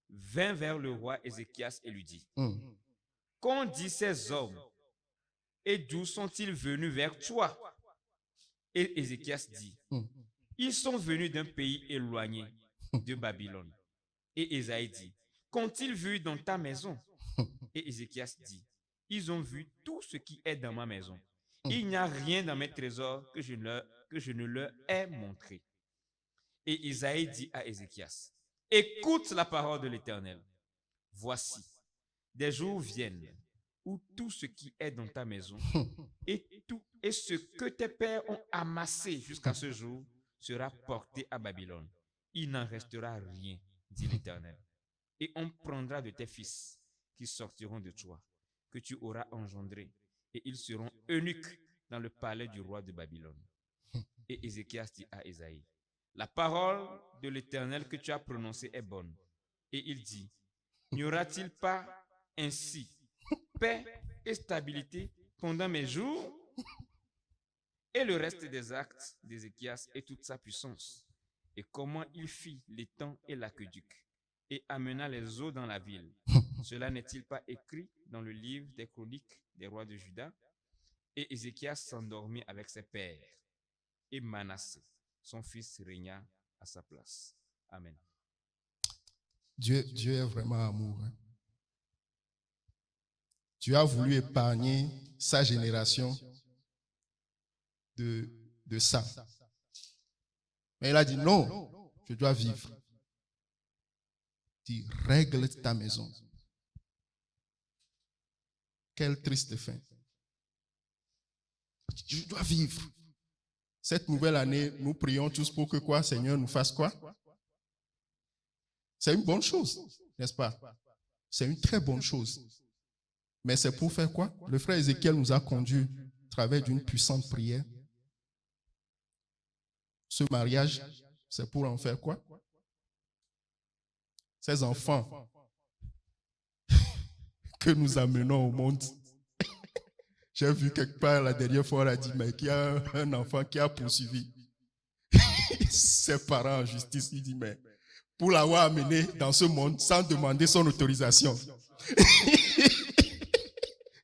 vint vers le roi Ézéchias et lui dit, qu'ont dit ces hommes et d'où sont-ils venus vers toi? Et Ézéchias dit, ils sont venus d'un pays éloigné de Babylone. Et Isaïe dit, qu'ont-ils vu dans ta maison? Et Ézéchias dit, ils ont vu tout ce qui est dans ma maison. Il n'y a rien dans mes trésors que je ne leur ai montré. Et Isaïe dit à Ézéchias, écoute la parole de l'Éternel. Voici, des jours viennent où tout ce qui est dans ta maison et ce que tes pères ont amassé jusqu'à ce jour sera porté à Babylone. Il n'en restera rien, dit l'Éternel. Et on prendra de tes fils qui sortiront de toi, que tu auras engendrés, et ils seront eunuques dans le palais du roi de Babylone. Et Ézéchias dit à Isaïe, La parole de l'Éternel que tu as prononcée est bonne. Et il dit, n'y aura-t-il pas ainsi paix et stabilité pendant mes jours? Et le reste des actes d'Ézéchias et toute sa puissance, et comment il fit l'étang et l'aqueduc, et amena les eaux dans la ville. Cela n'est-il pas écrit dans le livre des chroniques des rois de Juda? Et Ézéchias s'endormit avec ses pères, et Manassé, son fils, régna à sa place. Amen. Dieu est vraiment amour. Hein. Dieu a voulu épargner sa génération de ça. Mais il a dit non, je dois vivre. Il dit, règle ta maison. Quelle triste fin. Je dois vivre. Cette nouvelle année, nous prions tous pour que quoi, Seigneur, nous fasse quoi? C'est une bonne chose, n'est-ce pas? C'est une très bonne chose. Mais c'est pour faire quoi? Le frère Ézéchiel nous a conduits à travers d'une puissante prière. Ce mariage, c'est pour en faire quoi? Ces enfants que nous amenons au monde. J'ai vu quelque part la dernière fois, on a dit, mais qu'il y a un enfant qui a poursuivi ses parents en justice. Il dit, mais pour l'avoir amené dans ce monde sans demander son autorisation.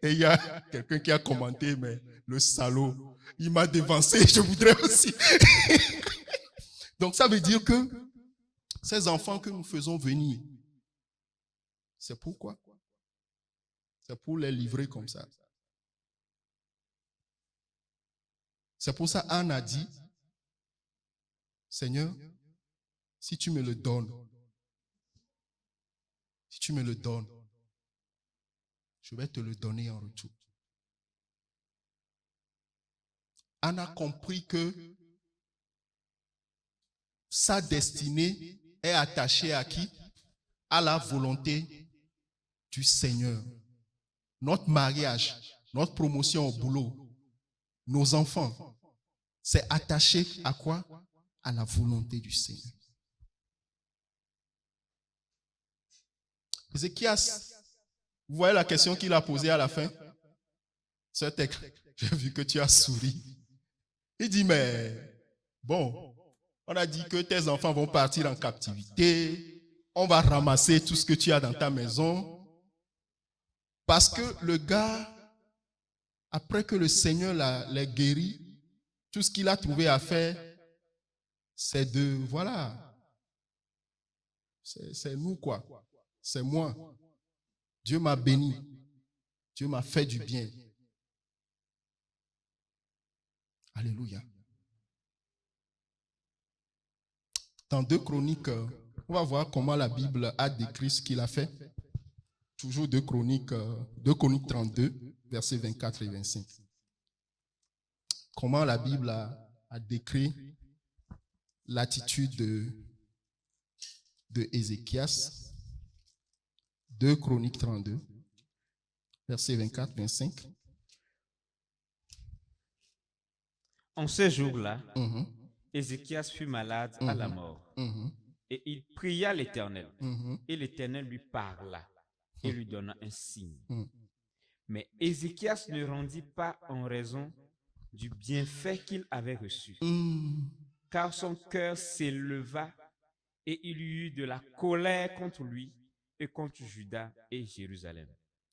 Et il y a quelqu'un qui a commenté, mais le salaud, il m'a dévancé, je voudrais aussi. Donc ça veut dire que ces enfants que nous faisons venir, c'est pourquoi? C'est pour les livrer comme ça. C'est pour ça Anne a dit, Seigneur, si tu me le donnes, je vais te le donner en retour. Anne a compris que sa destinée est attachée à qui? À la volonté du Seigneur. Notre mariage, notre promotion au boulot, nos enfants, c'est attaché à quoi? À la volonté du Seigneur. Ézéchias, vous voyez la question qu'il a posée à la fin? Sœur Tek, j'ai vu que tu as souri. Il dit, mais bon, on a dit que tes enfants vont partir en captivité, on va ramasser tout ce que tu as dans ta maison. Parce que le gars, après que le Seigneur l'a guéri, tout ce qu'il a trouvé à faire, c'est de, voilà, c'est nous quoi, c'est moi. Dieu m'a béni, Dieu m'a fait du bien. Alléluia. Dans 2 Chroniques, on va voir comment la Bible a décrit ce qu'il a fait. Toujours 2 Chroniques 32, versets 24 et 25. Comment la Bible a décrit l'attitude de Ézéchias. 2 Chroniques 32, versets 24 et 25. En ces jours-là, Ézéchias fut malade à la mort. Et il pria l'Éternel. Et l'Éternel lui parla et lui donna un signe. Mais Ézéchias ne rendit pas en raison du bienfait qu'il avait reçu. Car son cœur s'éleva et il y eut de la colère contre lui et contre Juda et Jérusalem.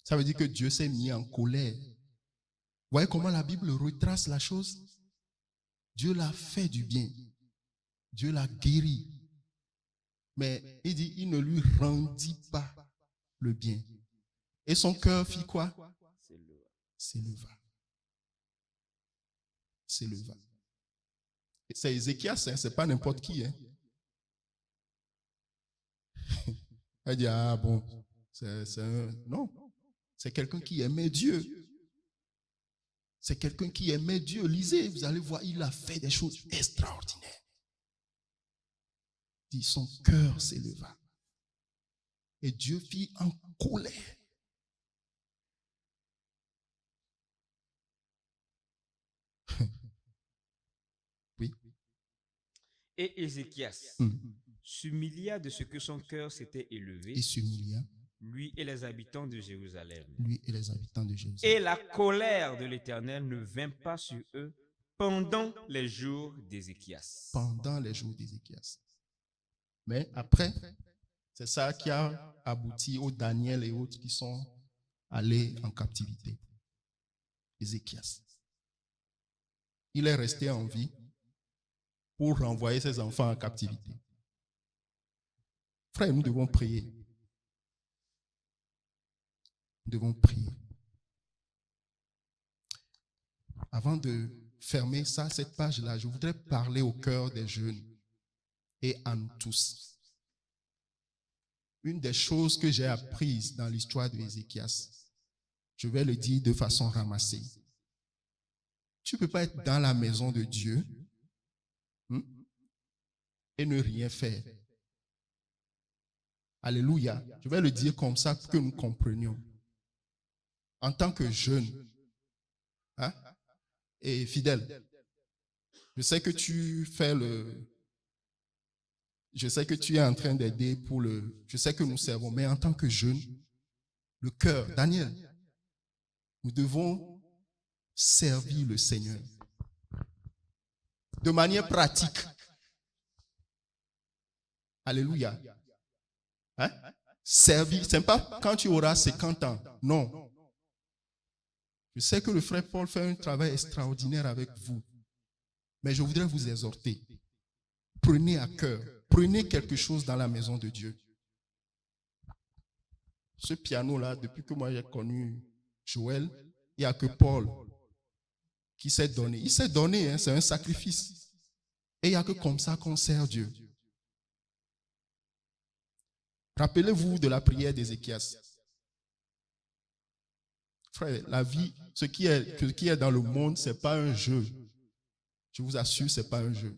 Ça veut dire que Dieu s'est mis en colère. Vous voyez comment la Bible retrace la chose? Dieu l'a fait du bien. Dieu l'a guéri. Mais il dit, il ne lui rendit pas le bien. Et son cœur fit quoi? S'éleva. S'éleva. C'est Ézéchias, hein? C'est pas n'importe qui. Hein? Elle dit, ah bon, non. C'est quelqu'un qui aimait Dieu. C'est quelqu'un qui aimait Dieu. Lisez, vous allez voir, il a fait des choses extraordinaires. Il dit, son cœur s'éleva. Et Dieu fit en colère. Oui. Et Ézéchias s'humilia de ce que son cœur s'était élevé, Il s'humilia, lui et les habitants de Jérusalem. lui et les habitants de Jérusalem. Et la colère de l'Éternel ne vint pas sur eux pendant les jours d'Ézéchias. Pendant les jours d'Ézéchias. Mais après, c'est ça qui a abouti aux Daniel et autres qui sont allés en captivité. Ézéchias. Il est resté en vie pour renvoyer ses enfants en captivité. Frère, nous devons prier. Nous devons prier. Avant de fermer ça, cette page-là, je voudrais parler au cœur des jeunes et à nous tous. Une des choses que j'ai apprises dans l'histoire de Ézéchias, je vais le dire de façon ramassée. Tu ne peux pas être dans la maison de Dieu et ne rien faire. Alléluia. Je vais le dire comme ça pour que nous comprenions. En tant que jeune et fidèle, je sais que tu fais je sais que tu es en train d'aider je sais que nous servons, mais en tant que jeune, le cœur, Daniel, nous devons servir le Seigneur de manière pratique. Alléluia. Servir, ce n'est pas quand tu auras 50 ans. Non. Je sais que le frère Paul fait un travail extraordinaire avec vous. Mais je voudrais vous exhorter. Prenez à cœur. Prenez quelque chose dans la maison de Dieu. Ce piano-là, depuis que moi j'ai connu Joël, il n'y a que Paul qui s'est donné. Il s'est donné, c'est un sacrifice. Et il n'y a que comme ça qu'on sert Dieu. Rappelez-vous de la prière d'Ézéchias. Frère, la vie, ce qui est dans le monde, ce n'est pas un jeu. Je vous assure, ce n'est pas un jeu.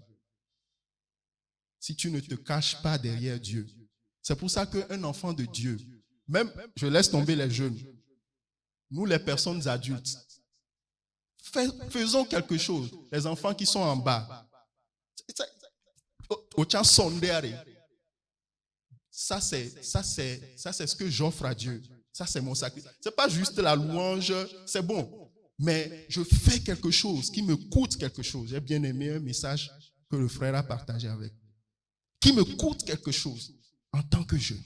Si tu ne te caches pas derrière Dieu. C'est pour ça qu'un enfant de Dieu, même, je laisse tomber les jeunes, nous les personnes adultes, faisons quelque chose. Les enfants qui sont en bas. Ça, c'est ce que j'offre à Dieu. Ça, c'est mon sacrifice. Ce n'est pas juste la louange, c'est bon. Mais je fais quelque chose qui me coûte quelque chose. J'ai bien aimé un message que le frère a partagé avec. Qui me coûte quelque chose en tant que jeune.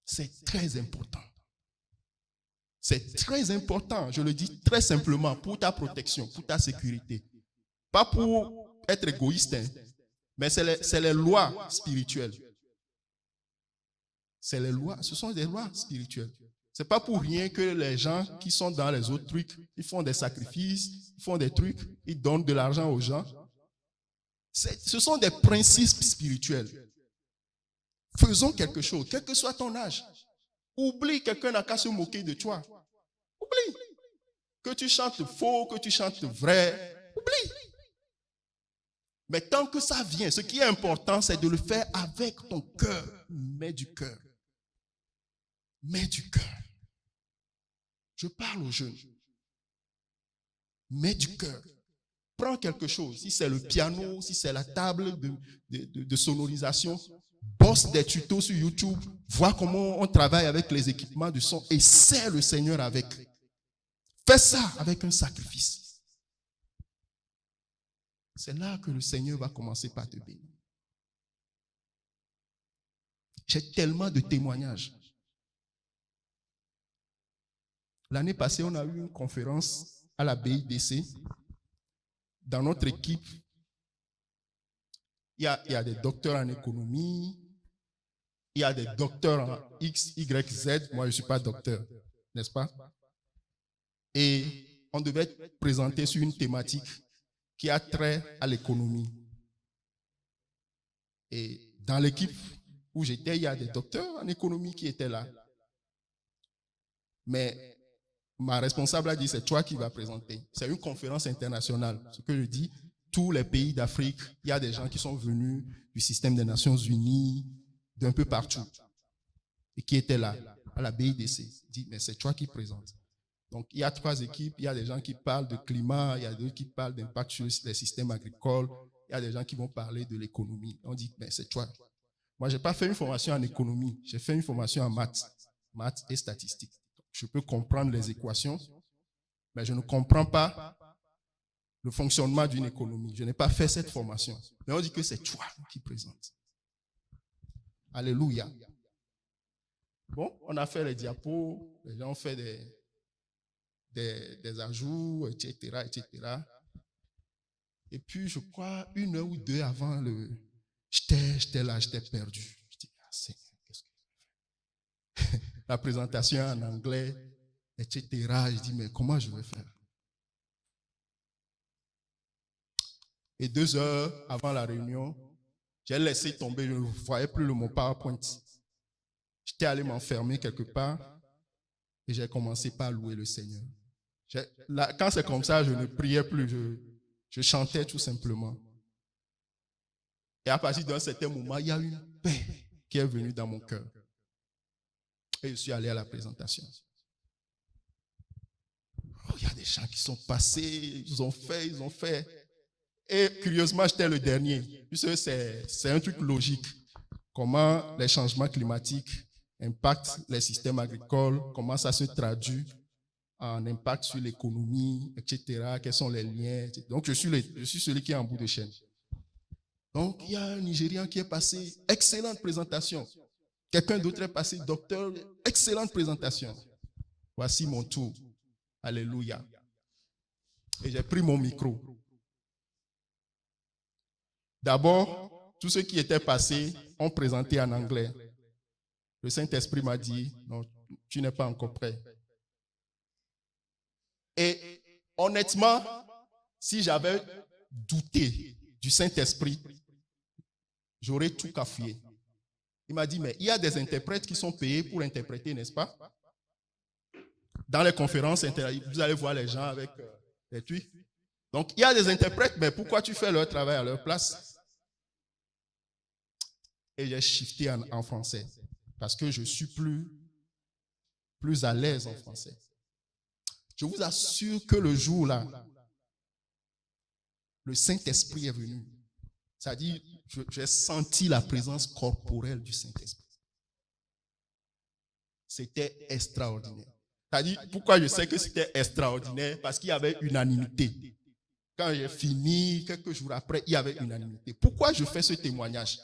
C'est très important. C'est très important, je le dis très simplement, pour ta protection, pour ta sécurité. Pas pour être égoïste, mais c'est les lois spirituelles. C'est les lois, ce sont des lois spirituelles. Ce n'est pas pour rien que les gens qui sont dans les autres trucs, ils font des sacrifices, ils font des trucs, ils donnent de l'argent aux gens. Ce sont des principes spirituels. Faisons quelque chose, quel que soit ton âge. Oublie, quelqu'un n'a qu'à se moquer de toi. Oublie. Que tu chantes faux, que tu chantes vrai. Oublie. Mais tant que ça vient, ce qui est important, c'est de le faire avec ton cœur. Mets du cœur. Mets du cœur. Je parle aux jeunes. Mets du cœur. Prends quelque chose. Si c'est le piano, si c'est la table de sonorisation, bosse des tutos sur YouTube. Vois comment on travaille avec les équipements de son et sers le Seigneur avec. Fais ça avec un sacrifice. C'est là que le Seigneur va commencer par te bénir. J'ai tellement de témoignages. L'année passée, on a eu une conférence à la BIDC. Dans notre équipe, il y a des docteurs en économie, il y a des docteurs en X, Y, Z. Moi, je ne suis pas docteur, n'est-ce pas? Et on devait être présenté sur une thématique qui a trait à l'économie. Et dans l'équipe où j'étais, il y a des docteurs en économie qui étaient là. Mais ma responsable a dit, c'est toi qui vas présenter. C'est une conférence internationale. Ce que je dis, tous les pays d'Afrique, il y a des gens qui sont venus du système des Nations Unies, d'un peu partout, et qui étaient là, à la BIDC. Il dit, mais c'est toi qui présentes. Donc, il y a 3 équipes. Il y a des gens qui parlent de climat, il y a d'autres qui parlent d'impact sur les systèmes agricoles. il y a des gens qui vont parler de l'économie. On dit, mais c'est toi. Moi, je n'ai pas fait une formation en économie. J'ai fait une formation en maths et statistiques. Je peux comprendre les équations, mais je ne comprends pas le fonctionnement d'une économie. Je n'ai pas fait cette formation. Mais on dit que c'est toi qui présente. Alléluia. Bon, on a fait les diapos, les gens ont fait des ajouts, etc., etc. Et puis, je crois, 1 heure ou 2 avant j'étais là, j'étais perdu. Je dis, ah, qu'est-ce que je vais faire? La présentation en anglais, etc. Je dis, mais comment je vais faire? Et 2 heures avant la réunion, j'ai laissé tomber, je ne voyais plus mon PowerPoint. J'étais allé m'enfermer quelque part et j'ai commencé par louer le Seigneur. Quand c'est comme ça, je ne priais plus, je chantais tout simplement. Et à partir d'un certain moment, il y a une paix qui est venue dans mon cœur. Et je suis allé à la présentation. Oh, il y a des gens qui sont passés, ils ont fait. Et curieusement, j'étais le dernier. Puisque c'est un truc logique. Comment les changements climatiques impactent les systèmes agricoles, comment ça se traduit en impact sur l'économie, etc. Quels sont les liens, etc. Donc, je suis celui qui est en bout de chaîne. Donc, il y a un Nigérian qui est passé, excellente présentation. Quelqu'un d'autre est passé, docteur, excellente présentation. Voici mon tour. Alléluia. Et j'ai pris mon micro. D'abord, tous ceux qui étaient passés ont présenté en anglais. Le Saint-Esprit m'a dit, non, tu n'es pas encore prêt. Et honnêtement, si j'avais douté du Saint-Esprit, j'aurais tout cafouillé. Il m'a dit, mais il y a des interprètes qui sont payés pour interpréter, n'est-ce pas? Dans les conférences, vous allez voir les gens avec les trucs. Donc, il y a des interprètes, mais pourquoi tu fais leur travail à leur place? Et j'ai shifté en français parce que je suis plus à l'aise en français. Je vous assure que le jour-là, le Saint-Esprit est venu. C'est-à-dire, j'ai senti la présence corporelle du Saint-Esprit. C'était extraordinaire. C'est-à-dire, pourquoi je sais que c'était extraordinaire? Parce qu'il y avait unanimité. Quand j'ai fini, quelques jours après, il y avait unanimité. Pourquoi je fais ce témoignage?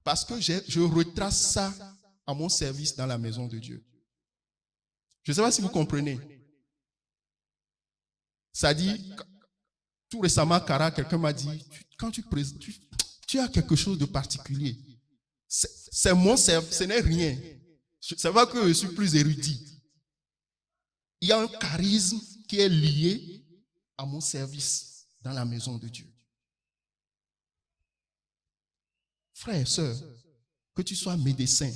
Parce que je retrace ça à mon service dans la maison de Dieu. Je ne sais pas si vous comprenez. Ça dit, tout récemment, Cara, quelqu'un m'a dit, quand tu as quelque chose de particulier. C'est mon service, ce n'est rien. C'est vrai que je suis plus érudit. Il y a un charisme qui est lié à mon service dans la maison de Dieu. Frères et sœurs, que tu sois médecin,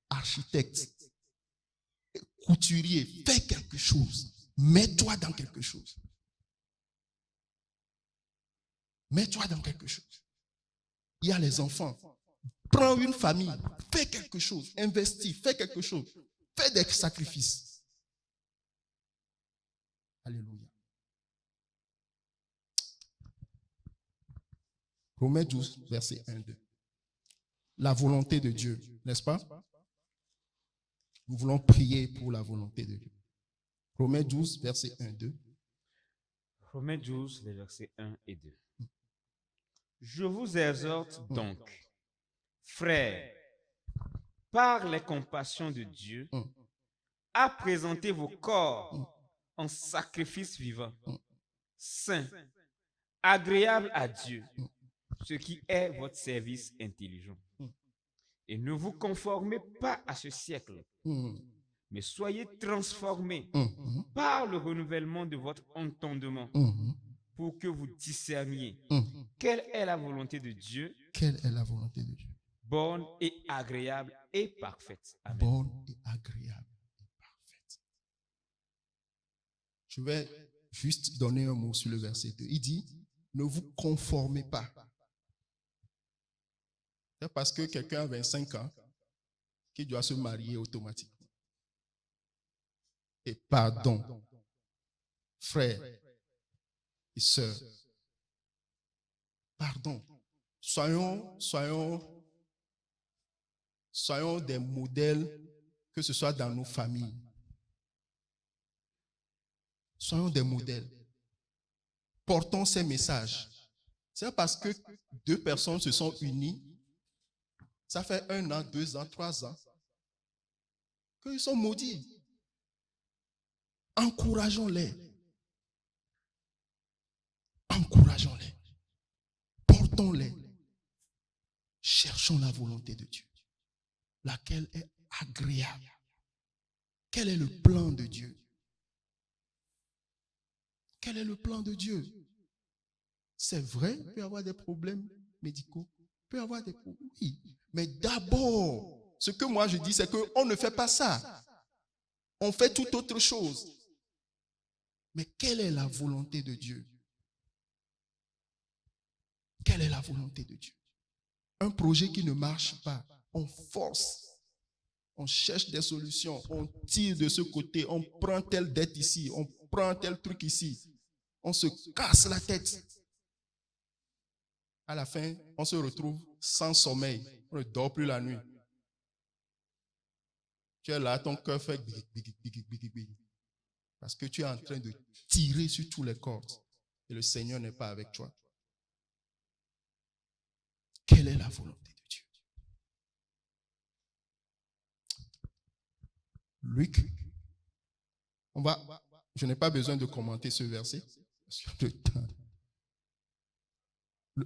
architecte, couturier, fais quelque chose. Mets-toi dans quelque chose. Mets-toi dans quelque chose. Il y a les enfants. Prends une famille, fais quelque chose, investis, fais quelque chose, fais des sacrifices. Alléluia. Romains 12, verset 1-2. La volonté de Dieu, n'est-ce pas? Nous voulons prier pour la volonté de Dieu. Romains 12, verset 1-2. Romains 12, les versets 1 et 2. Je vous exhorte donc, frères, par les compassions de Dieu, à présenter vos corps en sacrifice vivant, saint, agréable à Dieu, ce qui est votre service intelligent. Et ne vous conformez pas à ce siècle, mais soyez transformés par le renouvellement de votre entendement, pour que vous discerniez quelle est la volonté de Dieu, Quelle est la volonté de Dieu? bonne et agréable et parfaite. Amen. Bonne et agréable et parfaite. Je vais juste donner un mot sur le verset 2. Il dit, ne vous conformez pas. C'est parce que quelqu'un a 25 ans qu'il doit se marier automatiquement. Et pardon, frères et sœurs, Pardon. Soyons des modèles, que ce soit dans nos familles. Soyons des modèles. Portons ces messages. C'est parce que deux personnes se sont unies, ça fait 1 an, 2 ans, 3 ans, qu'ils sont maudits. Encourageons-les. Encourageons-les. Portons-les. Cherchons la volonté de Dieu, laquelle est agréable. Quel est le plan de Dieu? Quel est le plan de Dieu? C'est vrai, il peut y avoir des problèmes médicaux, il peut y avoir des problèmes, oui. Mais d'abord, ce que moi je dis, c'est qu'on ne fait pas ça. On fait toute autre chose. Mais quelle est la volonté de Dieu? Quelle est la volonté de Dieu? Un projet qui ne marche pas, on force, on cherche des solutions, on tire de ce côté, on prend telle dette ici, on prend tel truc ici, on se casse la tête. À la fin, on se retrouve sans sommeil, on ne dort plus la nuit. Tu es là, ton cœur fait big, parce que tu es en train de tirer sur tous les cordes et le Seigneur n'est pas avec toi. Quelle est la volonté de Dieu? Luc, je n'ai pas besoin de commenter ce verset.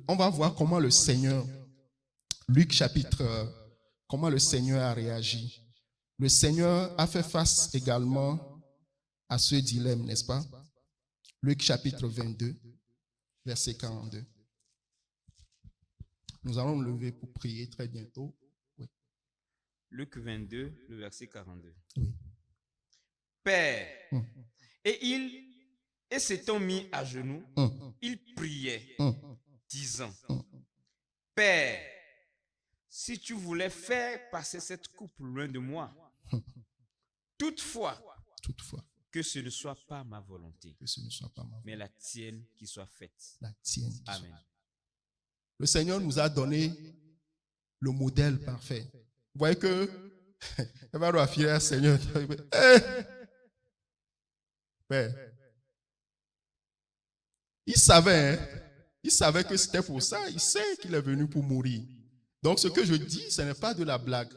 On va voir comment le Seigneur, Luc chapitre, comment le Seigneur a réagi. Le Seigneur a fait face également à ce dilemme, n'est-ce pas? Luc chapitre 22, verset 42. Nous allons nous lever pour prier très bientôt. Oui. Luc 22, le verset 42. Oui. Père, et s'étant mis à genoux, il priait, disant, Père, si tu voulais faire passer cette coupe loin de moi, toutefois, que ce ne soit pas ma volonté, mais la tienne qui soit faite. La tienne. Amen. Le Seigneur nous a donné le modèle parfait. Vous voyez que Seigneur, il savait que c'était pour ça. Il sait qu'il est venu pour mourir. Donc ce que je dis, ce n'est pas de la blague.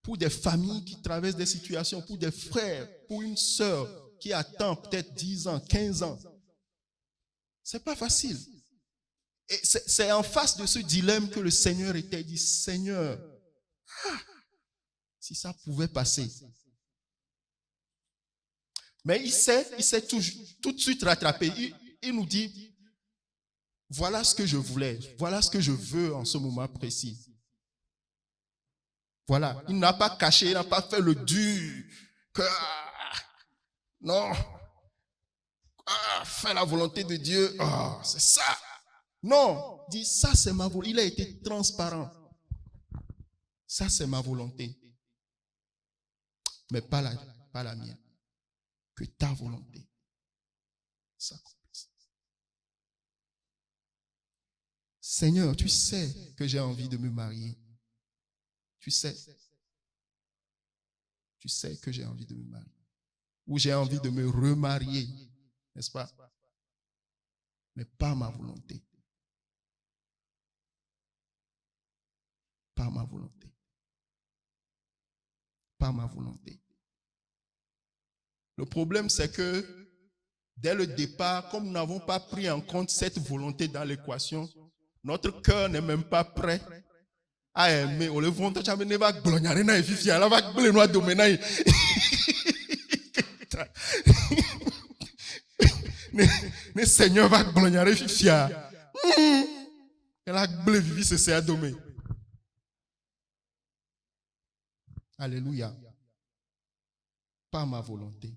Pour des familles qui traversent des situations, pour des frères, pour une sœur qui attend peut-être 10 ans, 15 ans, c'est pas facile. Et c'est en face de ce dilemme que le Seigneur était dit, Seigneur, si ça pouvait passer. Mais il s'est tout de suite rattrapé. Il nous dit, voilà ce que je voulais, voilà ce que je veux en ce moment précis. Voilà, il n'a pas caché, il n'a pas fait le dur. Non, fais la volonté de Dieu, c'est ça. Non, dit ça c'est ma volonté. Il a été transparent. Ça c'est ma volonté. Mais pas la mienne. Que ta volonté s'accomplisse. Seigneur, tu sais que j'ai envie de me marier. Tu sais que j'ai envie de me marier. Ou j'ai envie de me remarier. N'est-ce pas? Mais pas ma volonté. Pas ma volonté. Pas ma volonté. Le problème, c'est que dès le départ, comme nous n'avons pas pris en compte cette volonté dans l'équation, notre cœur n'est même pas prêt à aimer. On le voit, tu ne vas pas glorifier na efifia, la va glorifier domenai. Le Seigneur va glorifier efifia. Elle a glorifié c'est à domer. Alléluia. Pas ma volonté.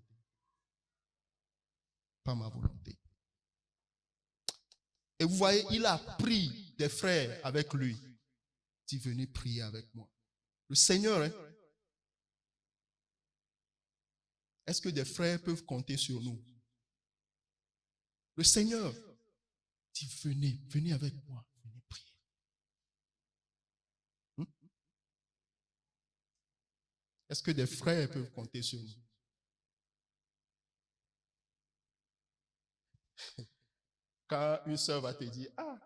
Pas ma volonté. Et vous voyez, il a pris des frères avec lui. Il dit, venez prier avec moi. Le Seigneur, hein? Est-ce que des frères peuvent compter sur nous? Le Seigneur dit, venez avec moi. Est-ce que des frères peuvent compter sur nous? Quand une sœur va te dire, ah,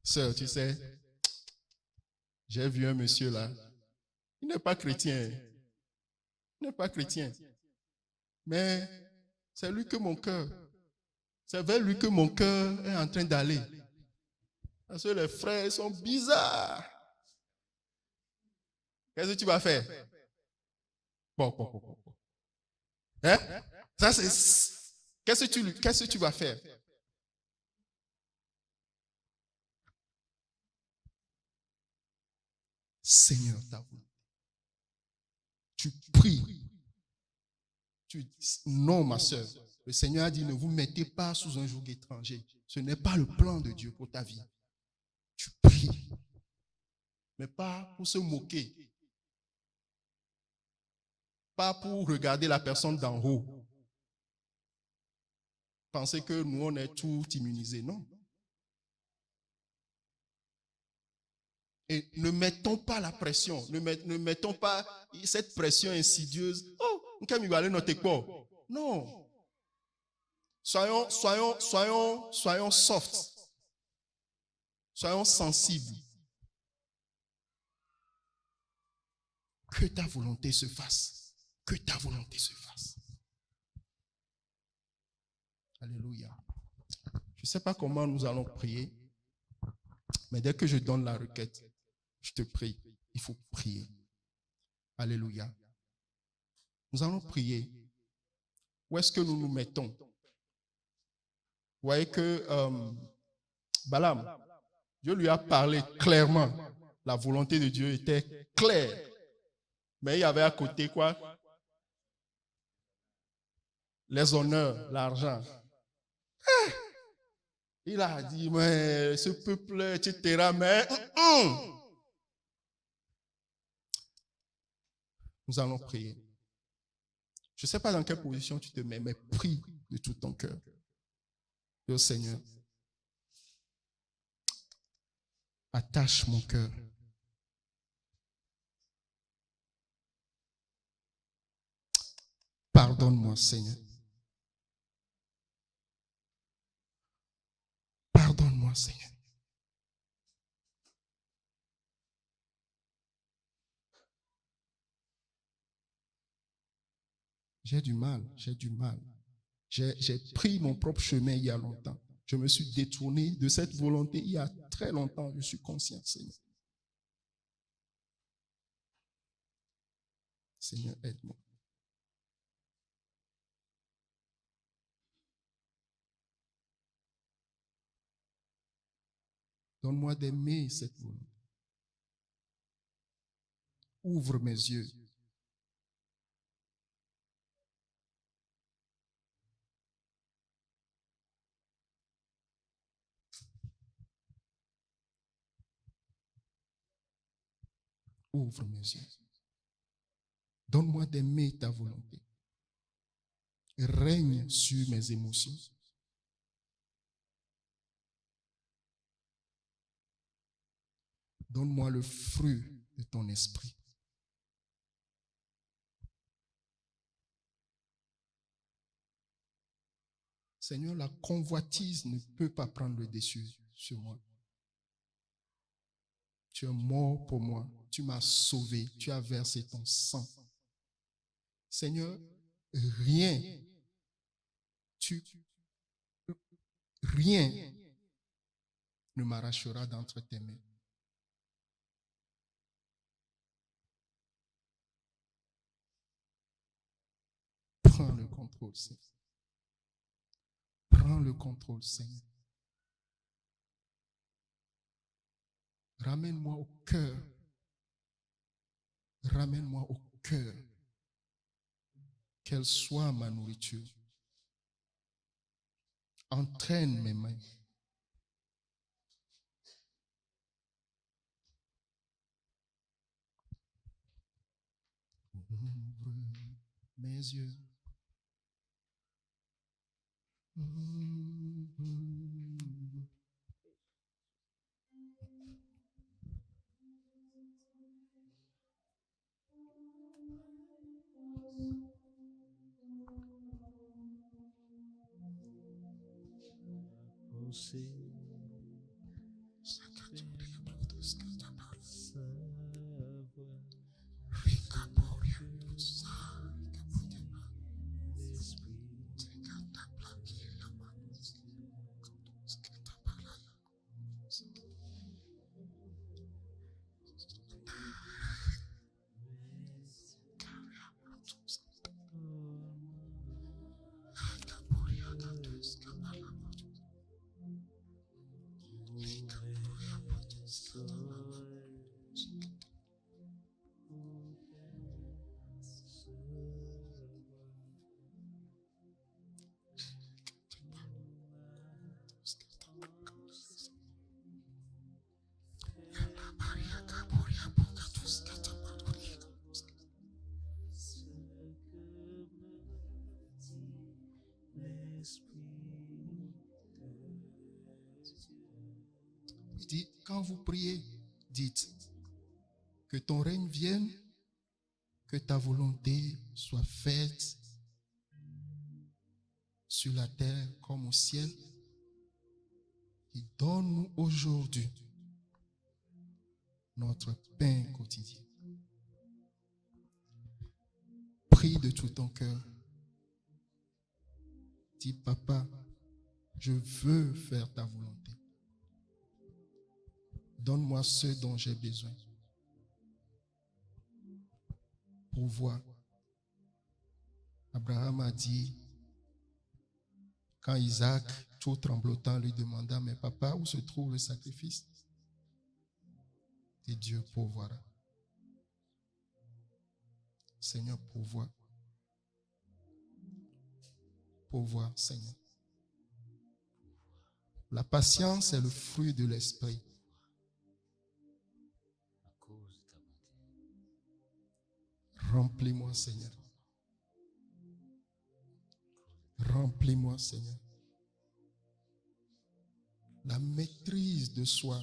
sœur, tu sais, j'ai vu un monsieur là, il n'est pas chrétien, il n'est pas chrétien, mais c'est lui que mon cœur, c'est vers lui que mon cœur est en train d'aller. Parce que les frères sont bizarres. Qu'est-ce que tu vas faire? Bon. Hein? Ça, c'est... Qu'est-ce que tu vas faire? Seigneur, ta volonté. Tu pries. Tu dis, non, ma soeur. Le Seigneur a dit, ne vous mettez pas sous un joug étranger. Ce n'est pas le plan de Dieu pour ta vie. Tu pries. Mais pas pour se moquer. Pas pour regarder la personne d'en haut. Penser que nous, on est tout immunisés. Non. Et ne mettons pas la pression. Ne mettons pas cette pression insidieuse. Oh, non. Soyons soft. Soyons sensibles. Que ta volonté se fasse. Que ta volonté se fasse. Alléluia. Je ne sais pas comment nous allons prier, mais dès que je donne la requête, je te prie. Il faut prier. Alléluia. Nous allons prier. Où est-ce que nous nous mettons? Vous voyez que Balaam, Dieu lui a parlé clairement. La volonté de Dieu était claire. Mais il y avait à côté quoi? Les honneurs, l'argent. Il a dit, mais ce peuple, etc. Mais nous allons prier. Je ne sais pas dans quelle position tu te mets, mais prie de tout ton cœur. Et au Seigneur, attache mon cœur. Pardonne-moi, Seigneur. Pardonne-moi, Seigneur. J'ai du mal. J'ai pris mon propre chemin il y a longtemps. Je me suis détourné de cette volonté il y a très longtemps. Je suis conscient, Seigneur. Seigneur, aide-moi. Donne-moi d'aimer cette volonté. Ouvre mes yeux. Ouvre mes yeux. Donne-moi d'aimer ta volonté. Règne sur mes émotions. Donne-moi le fruit de ton esprit. Seigneur, la convoitise ne peut pas prendre le dessus sur moi. Tu es mort pour moi. Tu m'as sauvé. Tu as versé ton sang. Seigneur, rien ne m'arrachera d'entre tes mains. Prends le contrôle, Seigneur. Prends le contrôle, Seigneur. Ramène-moi au cœur. Ramène-moi au cœur. Qu'elle soit ma nourriture. Entraîne mes mains. Ouvre mes yeux. prononcer sa voix. Dites, quand vous priez, dites que ton règne vienne, que ta volonté soit faite sur la terre comme au ciel. Et donne-nous aujourd'hui notre pain quotidien. Prie de tout ton cœur. Dis, Papa, je veux faire ta volonté. Donne-moi ce dont j'ai besoin. Pourvoir. Abraham a dit, quand Isaac, tout tremblotant, lui demanda, mais papa, où se trouve le sacrifice? Et Dieu pourvoira. Seigneur, pourvois. Pourvois, Seigneur. La patience est le fruit de l'esprit. Remplis-moi, Seigneur. Remplis-moi, Seigneur. La maîtrise de soi.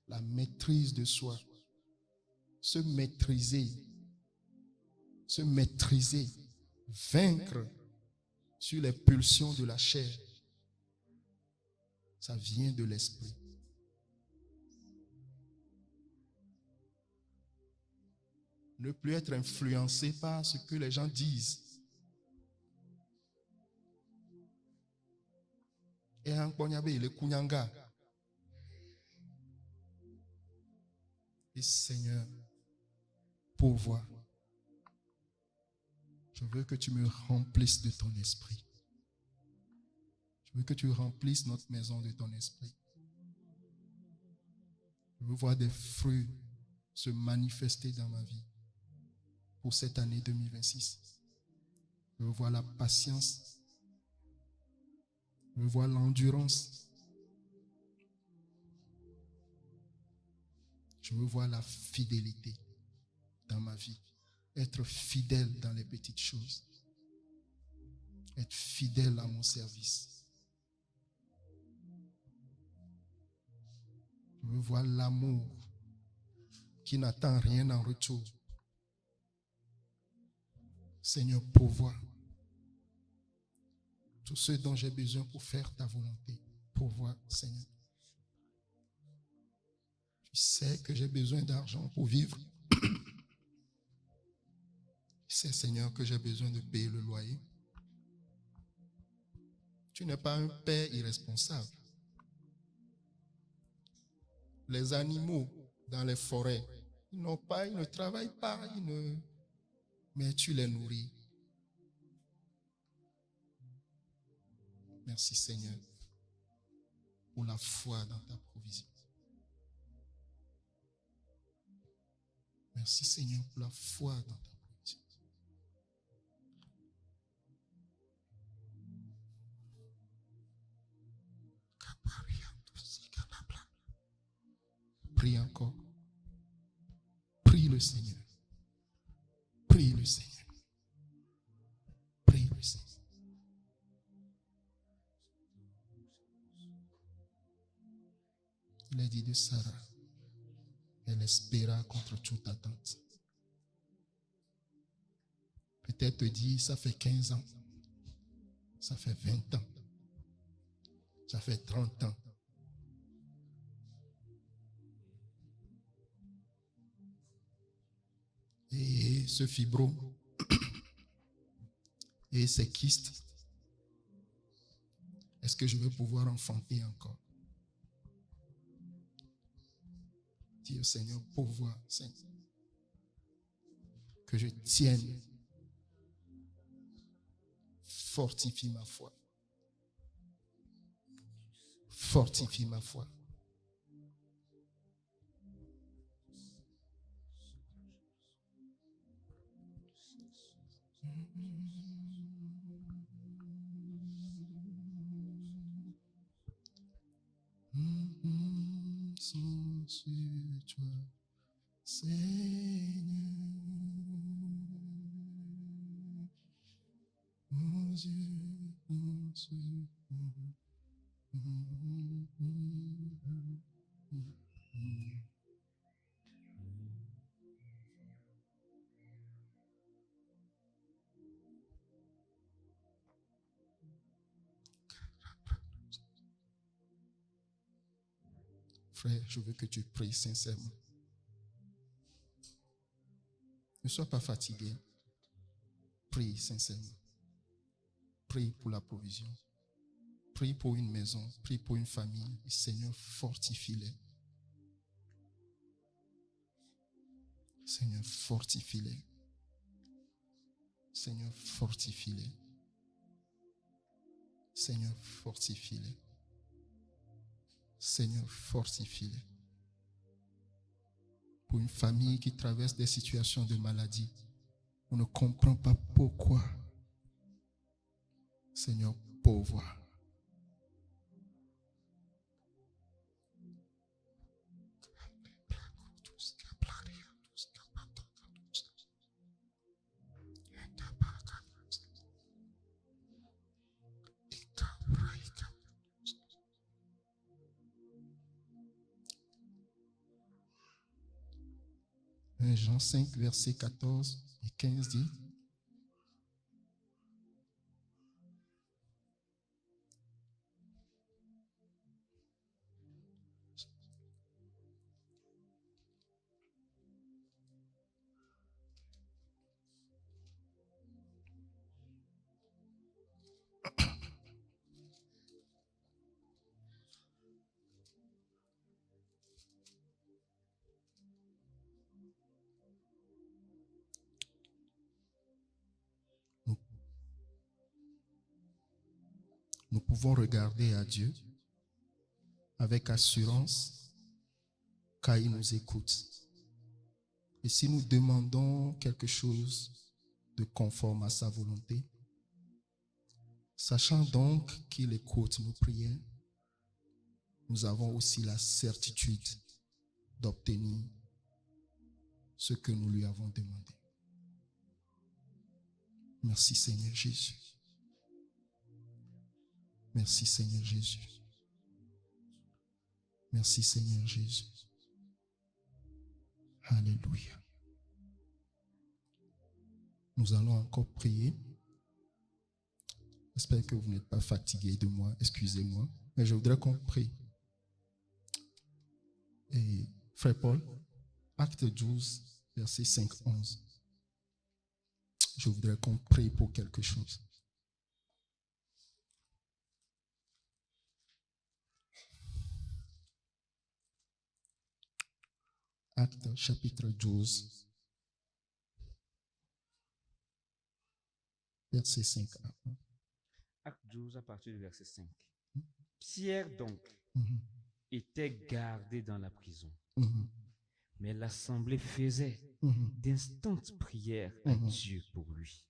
La maîtrise de soi. Se maîtriser. Se maîtriser. Vaincre sur les pulsions de la chair. Ça vient de l'esprit. Ne plus être influencé par ce que les gens disent. Et un ponyabé, il est kunyanga. Et Seigneur, pourvois. Je veux que tu me remplisses de ton esprit. Je veux que tu remplisses notre maison de ton esprit. Je veux voir des fruits se manifester dans ma vie pour cette année 2026. Je veux voir la patience. Je veux voir l'endurance. Je veux voir la fidélité dans ma vie. Être fidèle dans les petites choses. Être fidèle à mon service. Je veux voir l'amour qui n'attend rien en retour. Seigneur, pourvois tout ce dont j'ai besoin pour faire ta volonté. Pourvois, Seigneur. Tu sais que j'ai besoin d'argent pour vivre. Tu sais, Seigneur, que j'ai besoin de payer le loyer. Tu n'es pas un père irresponsable. Les animaux dans les forêts, ils n'ont pas, ils ne travaillent pas, mais tu les nourris. Merci Seigneur pour la foi dans ta provision. Merci Seigneur pour la foi dans ta provision. Prie encore. Prie le Seigneur. Prie le Seigneur. Prie le Seigneur. Il a dit de Sarah, elle espéra contre toute attente. Peut-être te dit, ça fait 15 ans, ça fait 20 ans. Ça fait 30 ans. Et ce fibrome et ces kystes, est-ce que je vais pouvoir enfanter encore? Dis au Seigneur, pourvois, Seigneur, que je tienne, fortifie ma foi. Fortifie ma foi. Sont sur toi, Seigneur, mon Dieu, mon Dieu. Frère, je veux que tu pries sincèrement. Ne sois pas fatigué. Prie sincèrement. Prie pour la provision. Prie pour une maison. Prie pour une famille. Et Seigneur, fortifie-les. Seigneur, fortifie-les. Seigneur, fortifie-les. Seigneur, fortifie-les. Seigneur, fortifie-les. Pour une famille qui traverse des situations de maladie, on ne comprend pas pourquoi. Seigneur, pourvois. Jean 5, versets 14 et 15 dit: nous pouvons regarder à Dieu avec assurance car il nous écoute. Et si nous demandons quelque chose de conforme à sa volonté, sachant donc qu'il écoute nos prières, nous avons aussi la certitude d'obtenir ce que nous lui avons demandé. Merci Seigneur Jésus. Merci Seigneur Jésus. Merci Seigneur Jésus. Alléluia. Nous allons encore prier. J'espère que vous n'êtes pas fatigués de moi, excusez-moi. Mais je voudrais qu'on prie. Et Frère Paul, acte 12, verset 5-11. Je voudrais qu'on prie pour quelque chose. Acte chapitre 12, verset 5. Acte 12 à partir du verset 5. Pierre donc était gardé dans la prison. Mais l'assemblée faisait d'instantes prières à Dieu pour lui.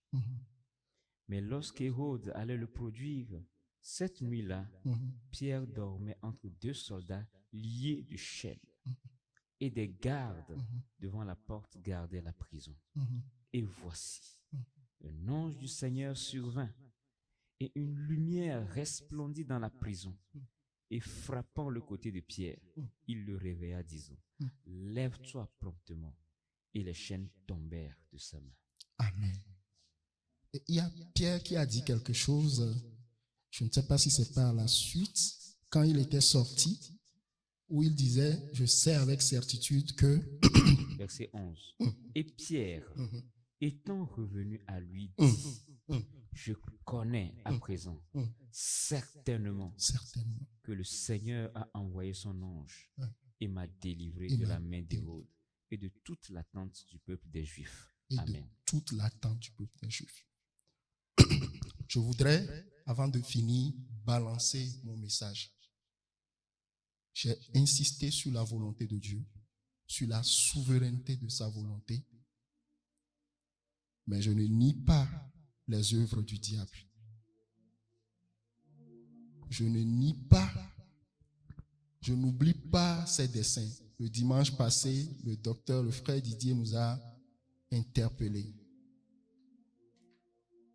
Mais lorsqu'Hérode allait le produire, cette nuit-là, Pierre dormait entre deux soldats liés de chaînes. Et des gardes devant la porte gardaient la prison. Et voici, un ange du Seigneur survint, et une lumière resplendit dans la prison. Et frappant le côté de Pierre, il le réveilla, disant: Lève-toi promptement. Et les chaînes tombèrent de sa main. Amen. Et il y a Pierre qui a dit quelque chose. Je ne sais pas si c'est par la suite quand il était sorti, où il disait, je sais avec certitude que... Verset 11. Et Pierre, étant revenu à lui, dit, je connais à présent certainement que le Seigneur a envoyé son ange et m'a délivré de la main d'Hérode et de toute l'attente du peuple des Juifs. Amen. Toute l'attente du peuple des Juifs. Je voudrais, avant de finir, balancer mon message. J'ai insisté sur la volonté de Dieu, sur la souveraineté de sa volonté, mais je ne nie pas les œuvres du diable. Je ne nie pas, je n'oublie pas ses desseins. Le dimanche passé, le frère Didier nous a interpellés.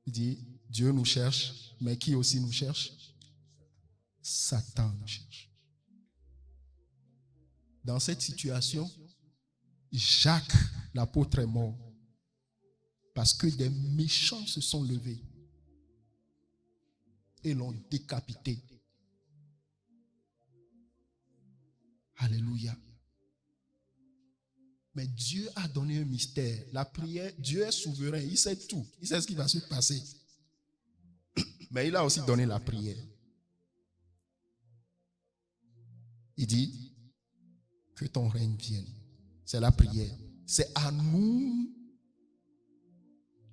Il dit, Dieu nous cherche, mais qui aussi nous cherche? Satan nous cherche. Dans cette situation, Jacques, l'apôtre, est mort parce que des méchants se sont levés et l'ont décapité. Alléluia. Mais Dieu a donné un mystère. La prière, Dieu est souverain, il sait tout. Il sait ce qui va se passer. Mais il a aussi donné la prière. Il dit que ton règne vienne. C'est la prière. C'est à nous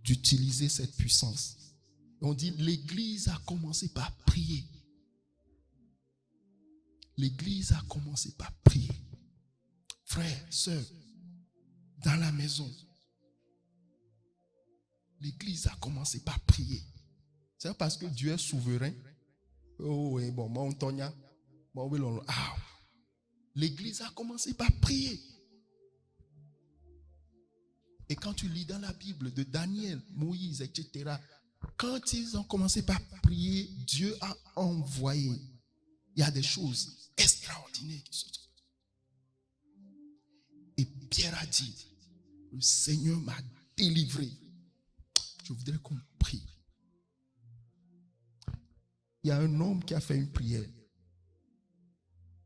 d'utiliser cette puissance. On dit l'Église a commencé par prier. L'Église a commencé par prier. Frères, sœurs, dans la maison, l'Église a commencé par prier. C'est parce que Dieu est souverain. Oh, et bon, moi, on tonya. L'Église a commencé par prier. Et quand tu lis dans la Bible de Daniel, Moïse, etc., quand ils ont commencé par prier, Dieu a envoyé. Il y a des choses extraordinaires qui sont. Et Pierre a dit, le Seigneur m'a délivré. Je voudrais qu'on prie. Il y a un homme qui a fait une prière.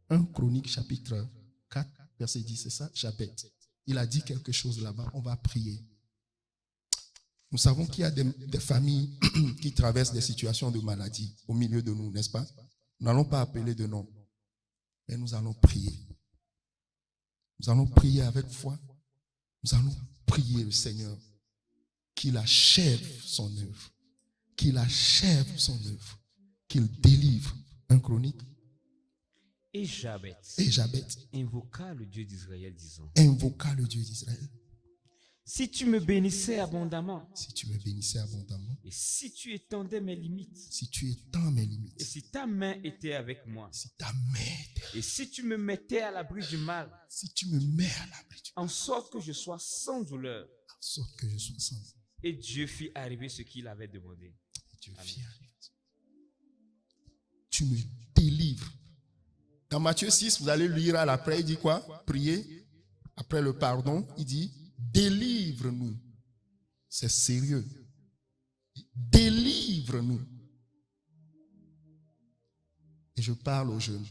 1 Chronique chapitre 4, verset 10, c'est ça, Jabez. Il a dit quelque chose là-bas, on va prier. Nous savons qu'il y a des familles qui traversent des situations de maladie au milieu de nous, n'est-ce pas? Nous n'allons pas appeler de nom, mais nous allons prier. Nous allons prier avec foi. Nous allons prier le Seigneur qu'il achève son œuvre. Qu'il achève son œuvre. Qu'il délivre. 1 Chronique. Et Jabez invoqua le Dieu d'Israël disant, invoqua le Dieu d'Israël. Si tu me bénissais abondamment, Si tu me bénissais abondamment, et si tu étendais mes limites, si tu étends mes et limites, si ta main était avec moi, si ta main, et si tu me mettais à l'abri du mal, si tu me mets à l'abri, en sorte que je sois sans douleur. en sorte que je sois sans. Et Dieu fit arriver ce qu'il avait demandé. Dieu Amen. fit arriver. Tu me délivres. Dans Matthieu 6, vous allez lire à l'après, il dit quoi? Prier. Après le pardon, il dit délivre-nous. C'est sérieux. Délivre-nous. Et je parle aux jeunes.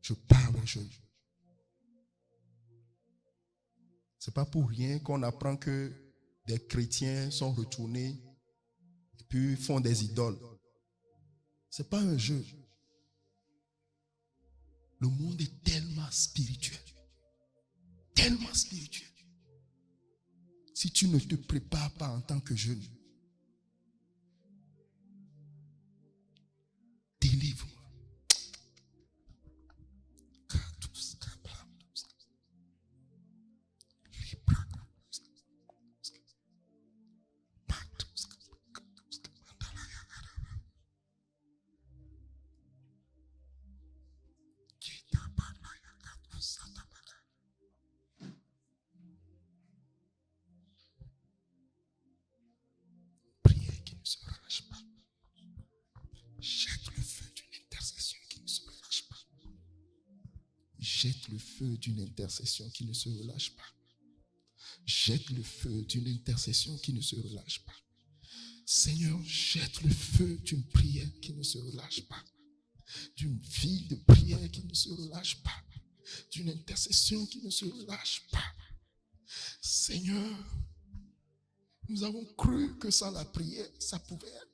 Je parle aux jeunes. C'est pas pour rien qu'on apprend que des chrétiens sont retournés et puis font des idoles. C'est pas un jeu. Le monde est tellement spirituel. Tellement spirituel. Si tu ne te prépares pas en tant que jeune, délivre-moi. Prière qui ne se relâche pas. Jette le feu d'une intercession qui ne se relâche pas. Jette le feu d'une intercession qui ne se relâche pas. Jette le feu d'une intercession qui ne se relâche pas. Seigneur, jette le feu d'une prière qui ne se relâche pas. d'une vie de prière qui ne se relâche pas, d'une intercession qui ne se relâche pas. Seigneur, nous avons cru que sans la prière, ça pouvait être.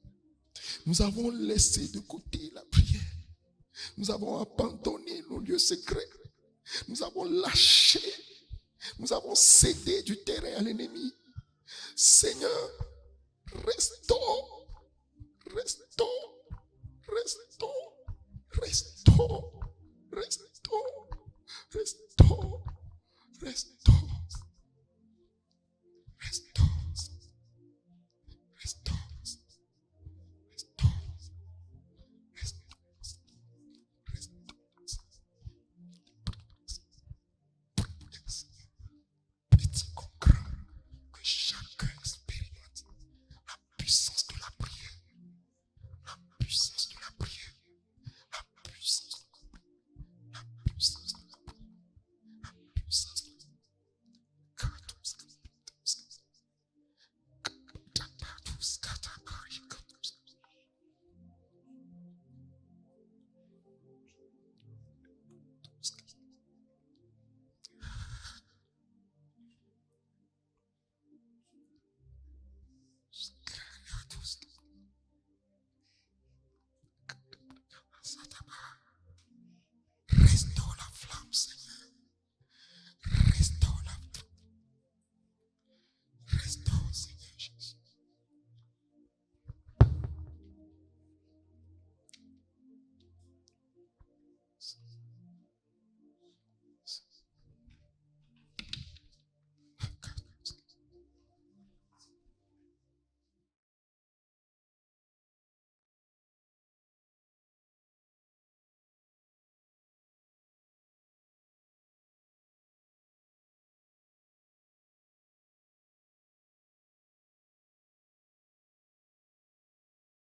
Nous avons laissé de côté la prière. Nous avons abandonné nos lieux secrets. Nous avons lâché. Nous avons cédé du terrain à l'ennemi. Seigneur, restaure, restaure, restaure, restaure, restaure, restaure, restaure, restaure, restaure. Petit concret, que chacun expérimente la puissance de la prière, la puissance de la prière, la puissance, la puissance, la puissance.